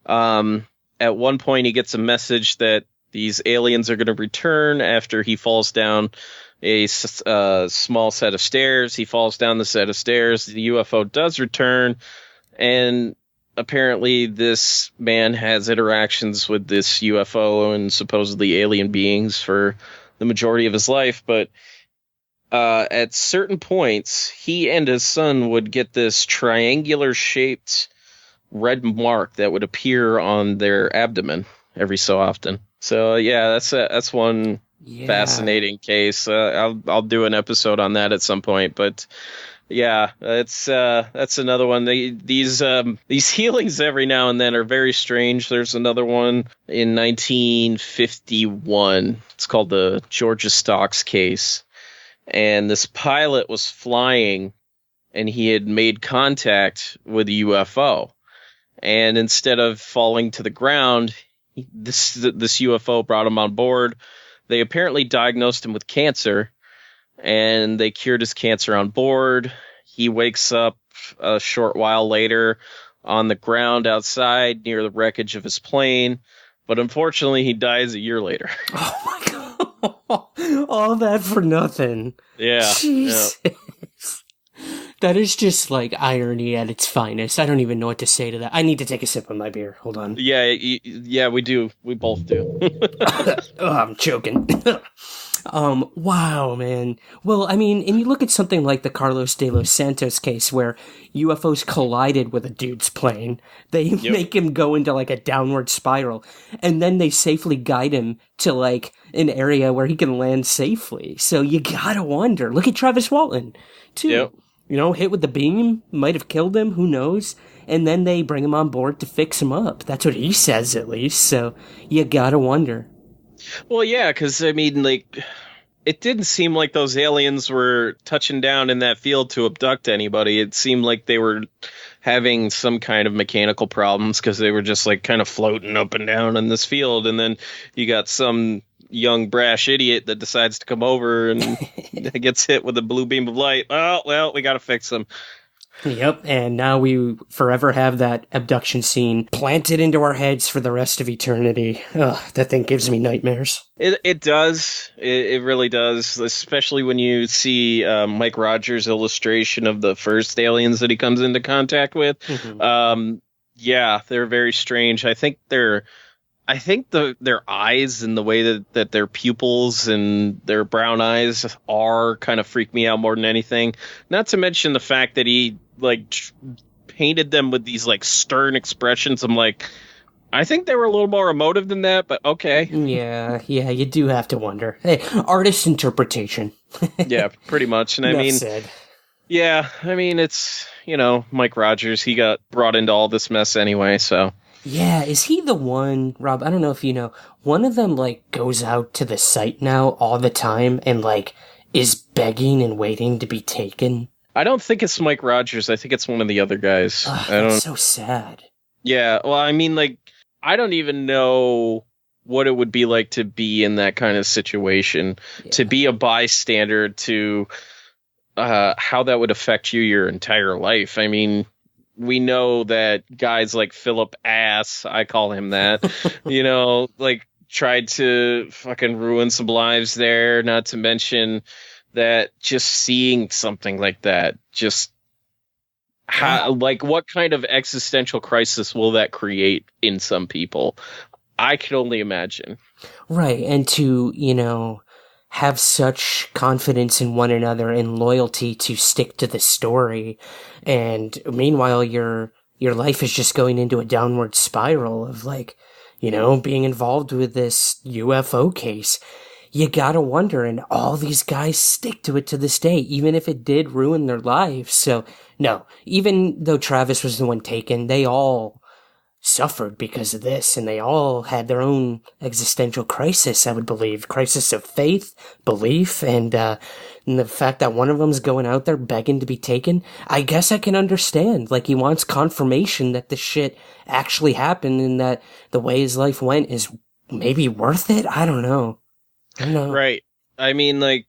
At one point, he gets a message that these aliens are going to return after he falls down a small set of stairs. He falls down the set of stairs. The UFO does return, and apparently this man has interactions with this UFO and supposedly alien beings for the majority of his life. But at certain points, he and his son would get this triangular-shaped red mark that would appear on their abdomen every so often. So yeah, that's one fascinating case. I'll do an episode on that at some point. But yeah, that's another one. These healings every now and then are very strange. There's another one in 1951. It's called the Georgia Stocks case, and this pilot was flying, and he had made contact with a UFO, and instead of falling to the ground, this UFO brought him on board. They apparently diagnosed him with cancer, and they cured his cancer on board. He wakes up a short while later on the ground outside near the wreckage of his plane, but unfortunately he dies a year later. Oh my god. All that for nothing. Yeah. Jesus. Yeah. That is just like irony at its finest. I don't even know what to say to that. I need to take a sip of my beer. Hold on. Yeah, we do. We both do. I'm choking. Wow, man. Well, I mean, and you look at something like the Carlos de los Santos case where UFOs collided with a dude's plane. They make him go into like a downward spiral, and then they safely guide him to like an area where he can land safely. So you gotta wonder. Look at Travis Walton, too. Yep. Hit with the beam, might have killed him, who knows? And then they bring him on board to fix him up. That's what he says, at least. So you gotta wonder. Well, yeah, because, I mean, like, it didn't seem like those aliens were touching down in that field to abduct anybody. It seemed like they were having some kind of mechanical problems because they were just, like, kind of floating up and down in this field. And then you got some young brash idiot that decides to come over and gets hit with a blue beam of light. Oh, well, we got to fix him. Yep, and now we forever have that abduction scene planted into our heads for the rest of eternity. Ugh, that thing gives me nightmares. It does. It really does, especially when you see Mike Rogers' illustration of the first aliens that he comes into contact with. Mm-hmm. Yeah, they're very strange. I think their eyes and the way that their pupils and their brown eyes are kind of freak me out more than anything. Not to mention the fact that he painted them with these like stern expressions. I'm like, I think they were a little more emotive than that, but okay. Yeah, you do have to wonder. Hey, artist interpretation. Yeah, pretty much. And I mean, yeah, I mean, it's, Mike Rogers, he got brought into all this mess anyway, so. Yeah, is he the one, Rob, I don't know if you know, one of them, goes out to the site now all the time and, is begging and waiting to be taken? I don't think it's Mike Rogers. I think it's one of the other guys. That's so sad. Yeah, well, I mean, I don't even know what it would be like to be in that kind of situation, to be a bystander, to how that would affect you your entire life. I mean, we know that guys like Philip Ass, I call him that, like tried to fucking ruin some lives there. Not to mention that just seeing something like that, just what kind of existential crisis will that create in some people? I can only imagine. Right. And to, have such confidence in one another and loyalty to stick to the story. And meanwhile, your life is just going into a downward spiral of being involved with this UFO case. You gotta wonder, and all these guys stick to it to this day, even if it did ruin their lives. So, no, even though Travis was the one taken, they all suffered because of this, and they all had their own existential crisis, I would believe. Crisis of faith, belief, and the fact that one of them's going out there begging to be taken. I guess I can understand. He wants confirmation that this shit actually happened and that the way his life went is maybe worth it? I don't know. Right. I mean,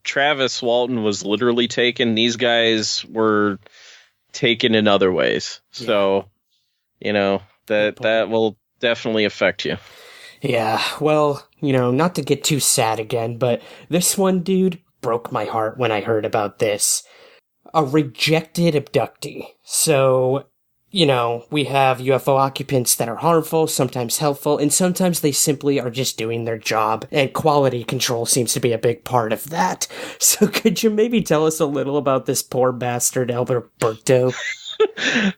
Travis Walton was literally taken. These guys were taken in other ways. Yeah. So, that will definitely affect you. Yeah. Well, not to get too sad again, but this one, dude, broke my heart when I heard about this. A rejected abductee. So, we have UFO occupants that are harmful, sometimes helpful, and sometimes they simply are just doing their job, and quality control seems to be a big part of that. So could you maybe tell us a little about this poor bastard, Alberto?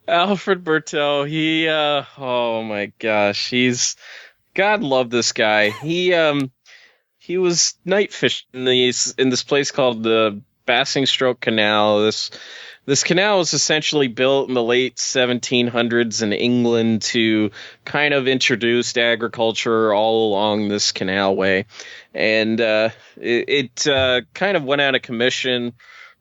Alfred Berto, he, oh my gosh, God love this guy. He was night fishing in this place called the Basingstoke Canal. This canal was essentially built in the late 1700s in England to kind of introduce agriculture all along this canalway. And it kind of went out of commission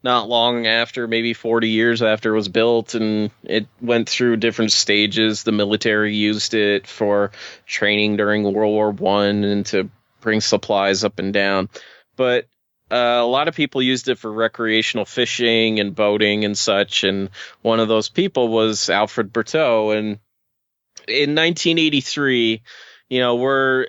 not long after, maybe 40 years after it was built, and it went through different stages. The military used it for training during World War I and to bring supplies up and down. But a lot of people used it for recreational fishing and boating and such, and one of those people was Alfred Berto. And in 1983, we're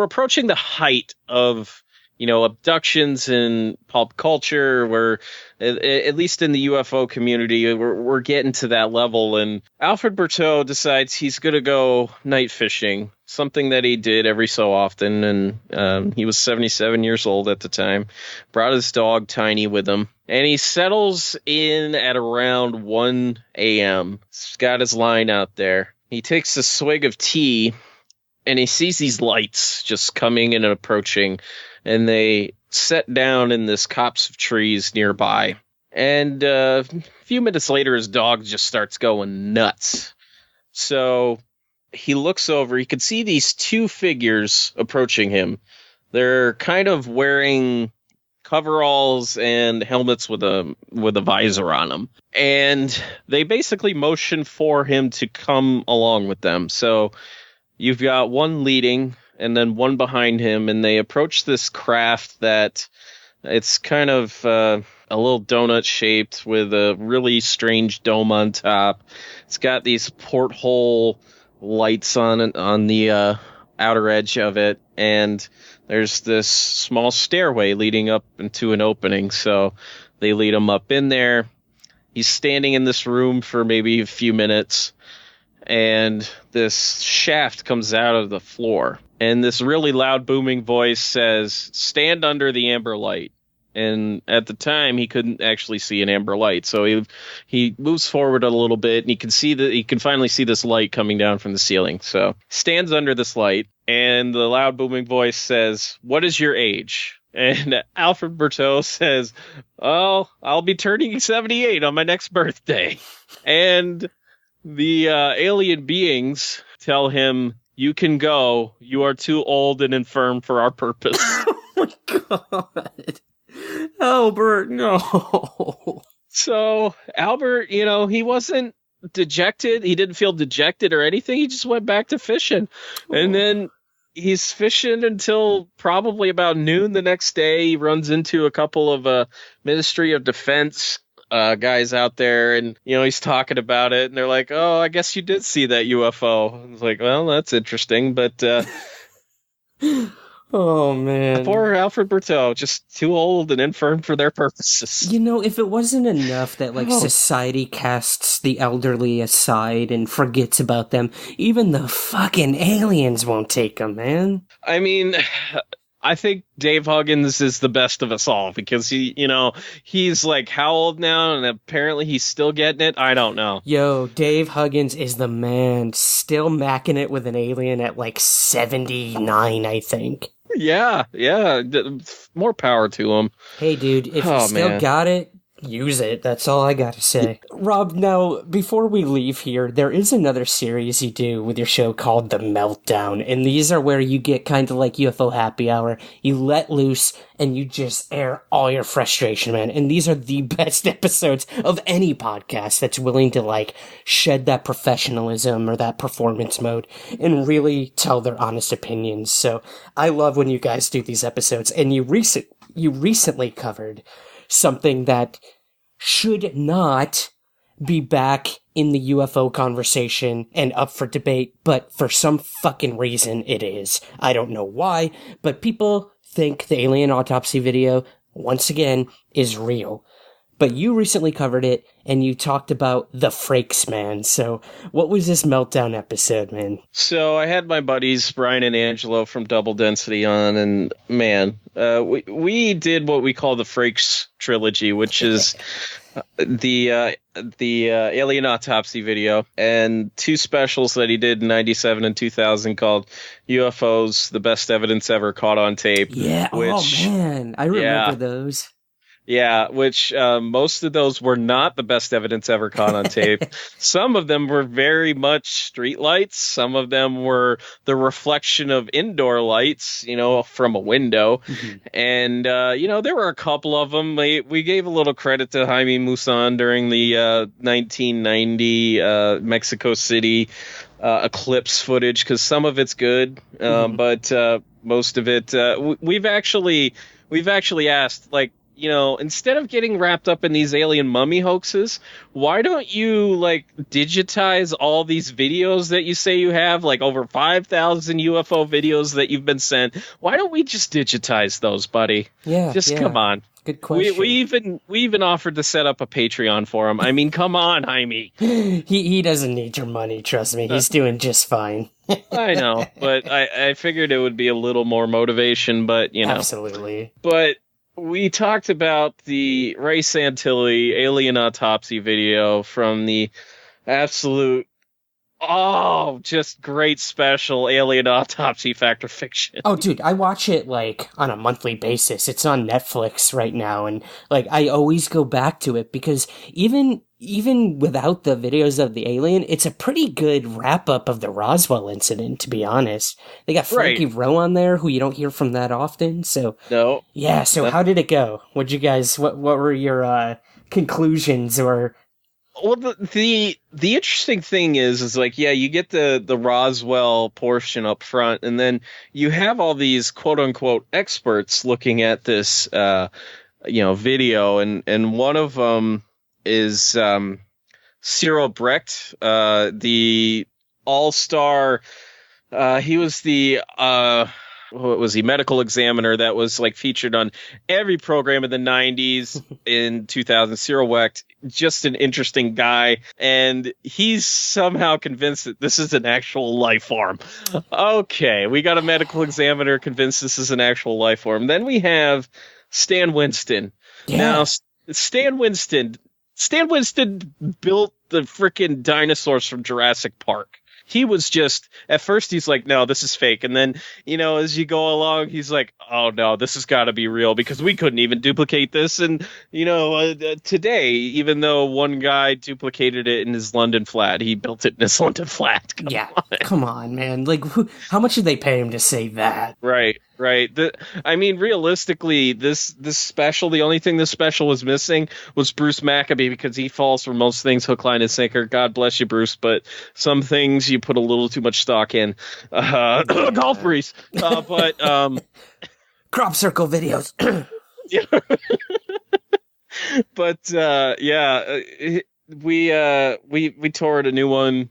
approaching the height of abductions in pulp culture, where at least in the UFO community, we're getting to that level. And Alfred Berto decides he's going to go night fishing, something that he did every so often. And he was 77 years old at the time, brought his dog Tiny with him, and he settles in at around 1 a.m. He's got his line out there. He takes a swig of tea, and he sees these lights just coming and approaching, and they set down in this copse of trees nearby. And a few minutes later, his dog just starts going nuts. So he looks over. He can see these two figures approaching him. They're kind of wearing coveralls and helmets with a visor on them. And they basically motion for him to come along with them. So you've got one leading and then one behind him, and they approach this craft that it's kind of a little donut shaped with a really strange dome on top. It's got these porthole lights on the outer edge of it, and there's this small stairway leading up into an opening. So they lead him up in there. He's standing in this room for maybe a few minutes, and this shaft comes out of the floor. And this really loud booming voice says, "Stand under the amber light." And at the time, he couldn't actually see an amber light. So he moves forward a little bit, and he can finally see this light coming down from the ceiling. So stands under this light, and the loud booming voice says, "What is your age?" And Alfred Berto says, "Oh, I'll be turning 78 on my next birthday." And the alien beings tell him, "You can go. You are too old and infirm for our purpose." Oh my god. Albert, no. So Albert, he wasn't dejected. He didn't feel dejected or anything. He just went back to fishing. And then he's fishing until probably about noon the next day. He runs into a couple of Ministry of Defense guys out there, and he's talking about it, and they're like, "Oh, I guess you did see that UFO." It's like, well, that's interesting, but oh man, poor Alfred Berteau, just too old and infirm for their purposes. If it wasn't enough that society casts the elderly aside and forgets about them, even the fucking aliens won't take them, man. I mean, I think Dave Huggins is the best of us all, because he's like how old now, and apparently he's still getting it. I don't know. Yo, Dave Huggins is the man, still macking it with an alien at 79, I think. Yeah, more power to him. Hey, dude, if you still got it, use it. That's all I gotta say. Rob, now, before we leave here, there is another series you do with your show called The Meltdown, and these are where you get kind of like UFO Happy Hour. You let loose, and you just air all your frustration, man. And these are the best episodes of any podcast that's willing to, shed that professionalism or that performance mode and really tell their honest opinions. So I love when you guys do these episodes, and you recently covered something that should not be back in the UFO conversation and up for debate, but for some fucking reason it is. I don't know why, but people think the Alien Autopsy video, once again, is real. But you recently covered it, and you talked about the Frakes, man. So what was this Meltdown episode, man? So I had my buddies, Brian and Angelo from Double Density on, and man, we did what we call the Frakes trilogy, which is the Alien Autopsy video, and two specials that he did in 97 and 2000 called UFOs, the best evidence ever caught on tape. Yeah, oh man, I remember those. Yeah, which most of those were not the best evidence ever caught on tape. Some of them were very much streetlights. Some of them were the reflection of indoor lights, from a window. Mm-hmm. And, there were a couple of them. We gave a little credit to Jaime Maussan during the 1990 Mexico City eclipse footage, because some of it's good, but most of it, we've actually asked, instead of getting wrapped up in these alien mummy hoaxes, why don't you digitize all these videos that you say you have, over 5,000 UFO videos that you've been sent? Why don't we just digitize those, buddy? Yeah, come on. Good question. We even offered to set up a Patreon for him. I mean, come on, Jaime. He doesn't need your money, trust me. He's doing just fine. I know, but I figured it would be a little more motivation, but Absolutely. But we talked about the Ray Santilli Alien Autopsy video from the absolute, just great special Alien Autopsy Fact or Fiction. Oh, dude, I watch it, on a monthly basis. It's on Netflix right now, and, I always go back to it, because even without the videos of the alien, it's a pretty good wrap-up of the Roswell incident, to be honest. They got Frankie Rowe on there, who you don't hear from that often, so... No. Yeah, so how did it go? What'd you guys... What were your conclusions, or... Well, the interesting thing is you get the Roswell portion up front, and then you have all these quote-unquote experts looking at this, video, and one of them is Cyril Brecht, the all-star. He was the medical examiner that was featured on every program in the 90s. In 2000, Cyril Brecht, just an interesting guy, and he's somehow convinced that this is an actual life form. Okay, we got a medical examiner convinced this is an actual life form. Then we have Stan Winston. Yeah. Now, Stan Winston built the frickin' dinosaurs from Jurassic Park. He was just, at first he's like, no, this is fake. And then, as you go along, he's like, oh no, this has got to be real, because we couldn't even duplicate this. And, today, even though one guy duplicated it in his London flat, he built it in his London flat. Come on, man. How much did they pay him to say that? Right. Realistically, this special, the only thing this special was missing was Bruce Maccabee, because he falls for most things hook, line, and sinker. God bless you, Bruce, but some things you put a little too much stock in. Golf breeze. Crop circle videos. But we toured a new one.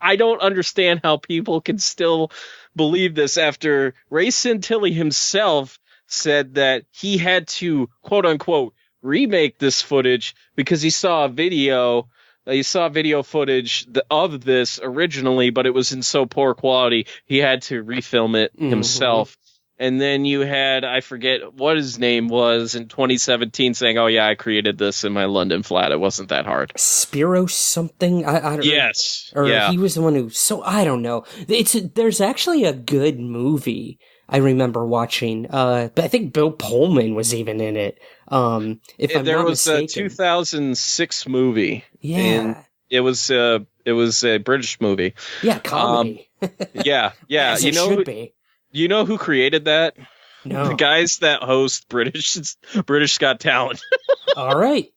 I don't understand how people can still believe this after Ray Santilli himself said that he had to, quote unquote, remake this footage because he saw video footage of this originally, but it was in so poor quality he had to refilm it himself. And then you had, I forget what his name was, in 2017 saying, "Oh yeah, I created this in my London flat. It wasn't that hard." Spiro something? I don't know. Yes. Or yeah. he was the one who, I don't know. There's actually a good movie I remember watching. But I think Bill Pullman was even in it. If I'm there not was mistaken. a 2006 movie. Yeah. And it was a British movie. Yeah, comedy. Yeah. As it should be. You know who created that? No. The guys that host British Got Talent. All right.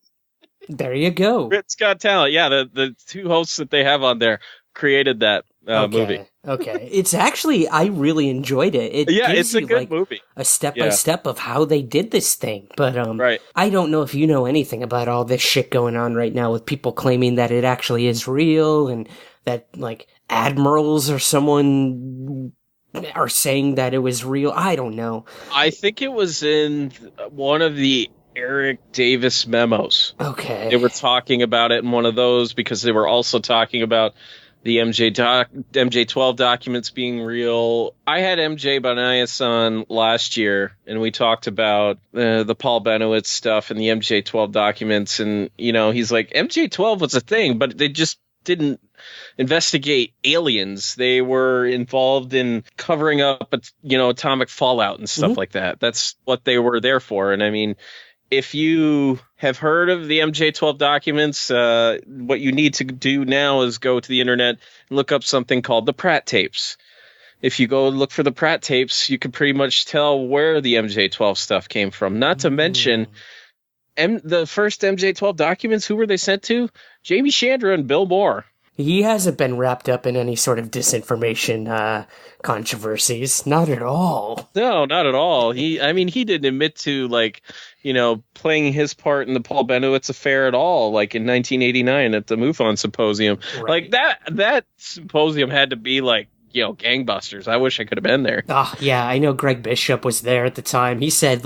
There you go. Britain's Got Talent. Yeah, the two hosts that they have on there created that movie. Okay. It's actually, I really enjoyed it. It gives it's a you, good movie. A step-by-step of how they did this thing. But right. I don't know if you know anything about all this shit going on right now with people claiming that it actually is real and that, like, admirals or someone are saying that it was real. I don't know. I think it was in one of the Eric Davis memos. Okay. They were talking about it in one of those because they were also talking about the MJ-12 documents being real. I had MJ Banias on last year, and we talked about the Paul Benowitz stuff and the MJ-12 documents. And, he's like, MJ-12 was a thing, but they just didn't investigate aliens. They were involved in covering up, atomic fallout and stuff like that. That's what they were there for. And I mean, if you have heard of the MJ-12 documents, what you need to do now is go to the internet and look up something called the Pratt tapes. If you go look for the Pratt tapes, you can pretty much tell where the MJ-12 stuff came from. Not to mention, the first MJ-12 documents, who were they sent to? Jamie Chandra and Bill Moore. He hasn't been wrapped up in any sort of disinformation controversies. Not at all. No, not at all. He didn't admit to, playing his part in the Paul Benowitz affair at all, like in 1989 at the MUFON Symposium. Right. Like, that symposium had to be, gangbusters. I wish I could have been there. Yeah, I know Greg Bishop was there at the time. He said,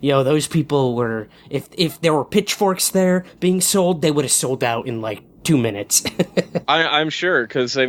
those people were, if there were pitchforks there being sold, they would have sold out in, 2 minutes. I'm sure, because I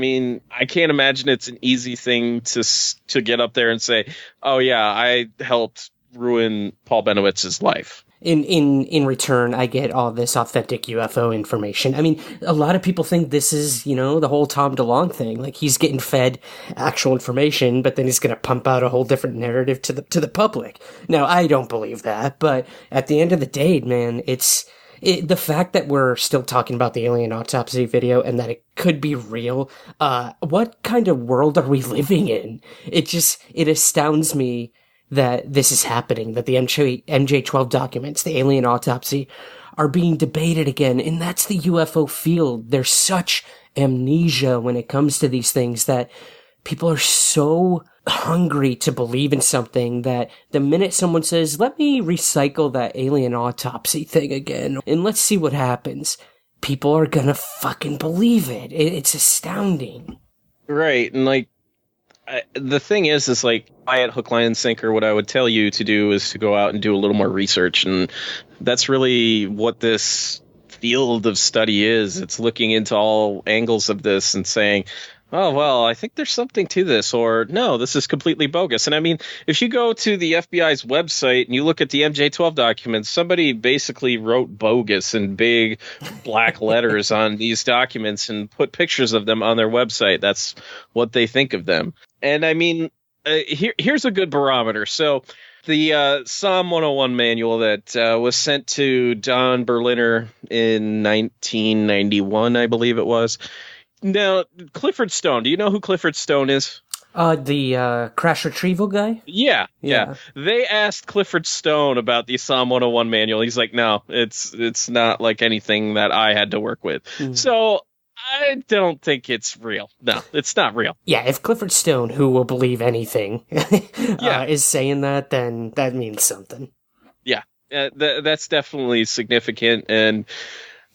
can't imagine it's an easy thing to get up there and say, "Oh yeah, I helped ruin Paul Benowitz's life." In return, I get all this authentic UFO information. I mean, a lot of people think this is, the whole Tom DeLonge thing. Like, he's getting fed actual information, but then he's going to pump out a whole different narrative to the public. Now, I don't believe that, but at the end of the day, man, the fact that we're still talking about the Alien Autopsy video and that it could be real, what kind of world are we living in? It astounds me that this is happening, that the MJ-12 documents, the Alien Autopsy, are being debated again, and that's the UFO field. There's such amnesia when it comes to these things that people are so hungry to believe in something that the minute someone says, "Let me recycle that Alien Autopsy thing again, and let's see what happens," people are gonna fucking believe it. It's astounding. Right, and the thing is I at Hook, Line, and Sinker, what I would tell you to do is to go out and do a little more research, and that's really what this field of study is. It's looking into all angles of this and saying, "Oh, well, I think there's something to this," or "No, this is completely bogus." And if you go to the FBI's website and you look at the MJ-12 documents, somebody basically wrote bogus in big black letters on these documents and put pictures of them on their website. That's what they think of them. And here's a good barometer. So the Psalm 101 manual that was sent to Don Berliner in 1991, I believe it was. Now, Clifford Stone. Do you know who Clifford Stone is? The crash retrieval guy? Yeah. They asked Clifford Stone about the Psalm 101 manual. He's like, "No, it's not like anything that I had to work with." Mm-hmm. So I don't think it's real. No, it's not real. Yeah, if Clifford Stone, who will believe anything, is saying that, then that means something. Yeah. that's definitely significant. And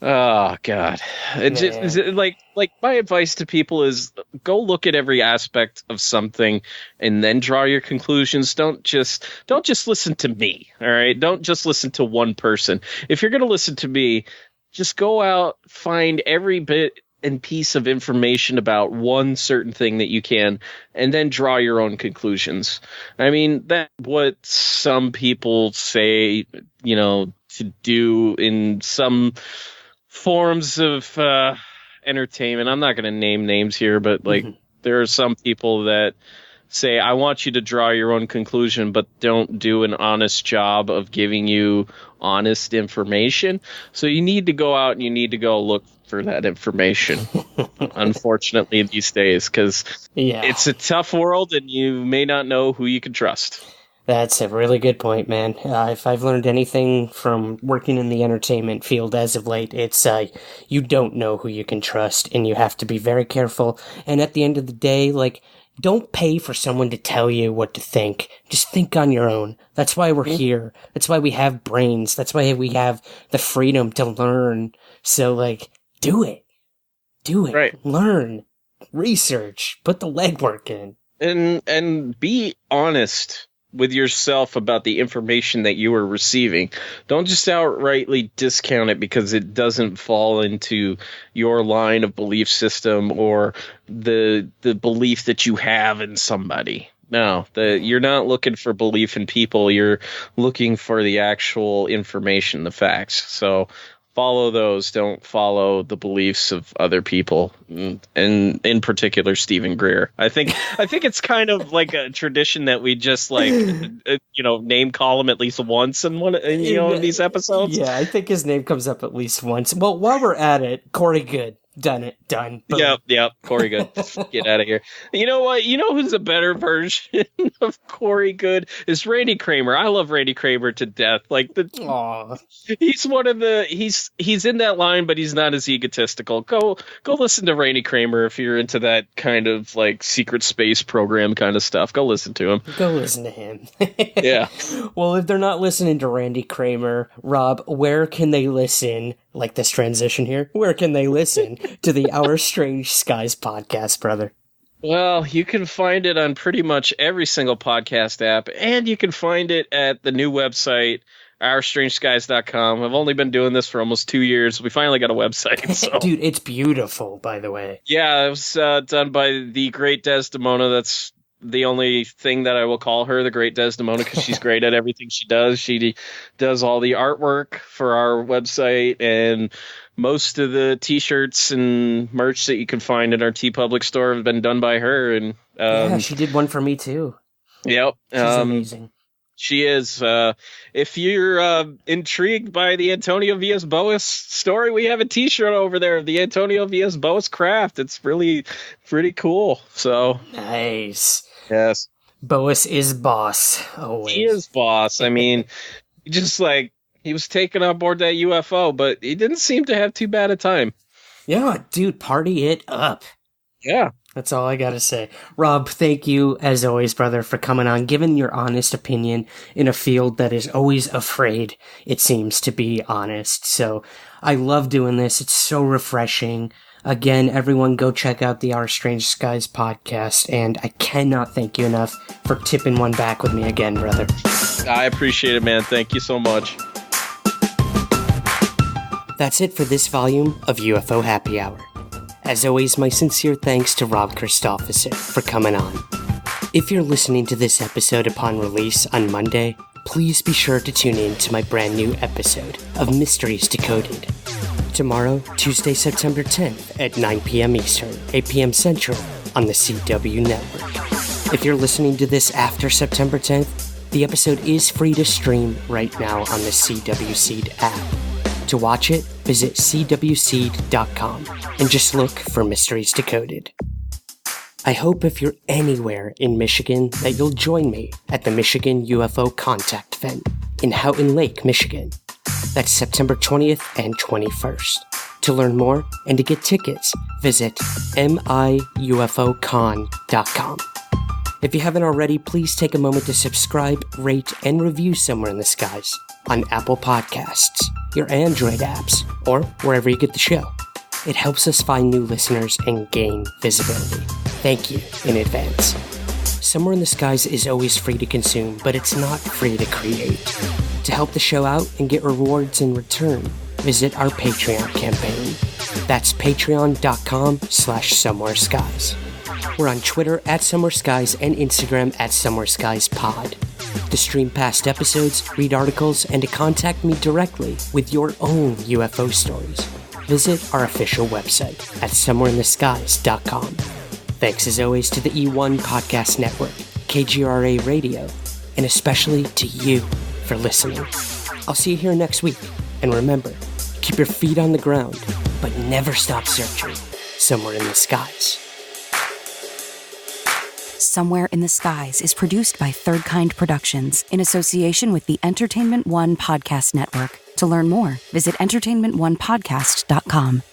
oh God, like my advice to people is go look at every aspect of something and then draw your conclusions. Don't just listen to me. All right. Don't just listen to one person. If you're going to listen to me, just go out, find every bit and piece of information about one certain thing that you can, and then draw your own conclusions. I mean, that's what some people say, to do in some forms of entertainment. I'm not going to name names here, but there are some people that say, I want you to draw your own conclusion, but don't do an honest job of giving you honest information. So you need to go out and you need to go look for that information, unfortunately, these days, because it's a tough world and you may not know who you can trust. That's a really good point, man. If I've learned anything from working in the entertainment field as of late, it's you don't know who you can trust, and you have to be very careful. And at the end of the day, don't pay for someone to tell you what to think. Just think on your own. That's why we're here. That's why we have brains. That's why we have the freedom to learn. So, do it. Do it. Right. Learn. Research. Put the legwork in. And be honest with yourself about the information that you are receiving. Don't just outrightly discount it because it doesn't fall into your line of belief system or the belief that you have in somebody. No, you're not looking for belief in people. You're looking for the actual information, the facts. So follow those. Don't follow the beliefs of other people, and in particular Stephen Greer. I think it's kind of like a tradition that we just name call him at least once in these episodes. Yeah, I think his name comes up at least once. Well, while we're at it, Corey Good. Done. Boom. Yep. Corey Good. Get out of here. You know what? You know who's a better version of Corey Good is Randy Kramer. I love Randy Kramer to death. He's one of the he's in that line, but he's not as egotistical. Go listen to Randy Kramer if you're into that kind of secret space program kind of stuff. Go listen to him. Go listen to him. Yeah. Well, if they're not listening to Randy Kramer, Rob, where can they listen? Like this transition here, where can they listen to the Our Strange Skies podcast, brother? Well, you can find it on pretty much every single podcast app, and you can find it at the new website, OurStrangeSkies.com. I've only been doing this for almost 2 years. We finally got a website. So. Dude, it's beautiful, by the way. Yeah, it was done by the great Desdemona. That's the only thing that I will call her, the great Desdemona, because she's great at everything she does. She does all the artwork for our website, and most of the t-shirts and merch that you can find in our TeePublic store have been done by her. And yeah, she did one for me too. Yep. She's amazing. She is. If you're intrigued by the Antonio Villas-Boas story, we have a t-shirt over there of the Antonio Villas-Boas craft. It's really pretty cool. So nice. Yes. Boas is boss. Always. He is boss. I mean, he was taken on board that UFO, but he didn't seem to have too bad a time. Yeah, dude, party it up. Yeah. That's all I gotta say. Rob, thank you, as always, brother, for coming on, giving your honest opinion in a field that is always afraid, it seems, to be honest. So, I love doing this. It's so refreshing. Again, everyone go check out the Our Strange Skies podcast, and I cannot thank you enough for tipping one back with me again, brother. I appreciate it, man. Thank you so much. That's it for this volume of UFO Happy Hour. As always, my sincere thanks to Rob Kristoffersen for coming on. If you're listening to this episode upon release on Monday, please be sure to tune in to my brand new episode of Mysteries Decoded. Tomorrow, Tuesday, September 10th at 9 p.m. Eastern, 8 p.m. Central on the CW network. If you're listening to this after September 10th, the episode is free to stream right now on the CW Seed app. To watch it, visit cwseed.com and just look for Mysteries Decoded. I hope if you're anywhere in Michigan that you'll join me at the Michigan UFO Contact Event in Houghton Lake, Michigan. That's September 20th and 21st. To learn more and to get tickets, visit miufocon.com. If you haven't already, please take a moment to subscribe, rate, and review Somewhere in the Skies on Apple Podcasts, your Android apps, or wherever you get the show. It helps us find new listeners and gain visibility. Thank you in advance. Somewhere in the Skies is always free to consume, but it's not free to create. To help the show out and get rewards in return, visit our Patreon campaign. That's patreon.com/somewhereskies. We're on Twitter @SomewhereSkies and Instagram @SomewhereSkiesPod. To stream past episodes, read articles, and to contact me directly with your own UFO stories, visit our official website at somewhereintheskies.com. Thanks as always to the E1 Podcast Network, KGRA Radio, and especially to you for listening. I'll see you here next week, and remember, keep your feet on the ground, but never stop searching somewhere in the skies. Somewhere in the Skies is produced by Third Kind Productions in association with the Entertainment One Podcast Network. To learn more, visit entertainmentonepodcast.com.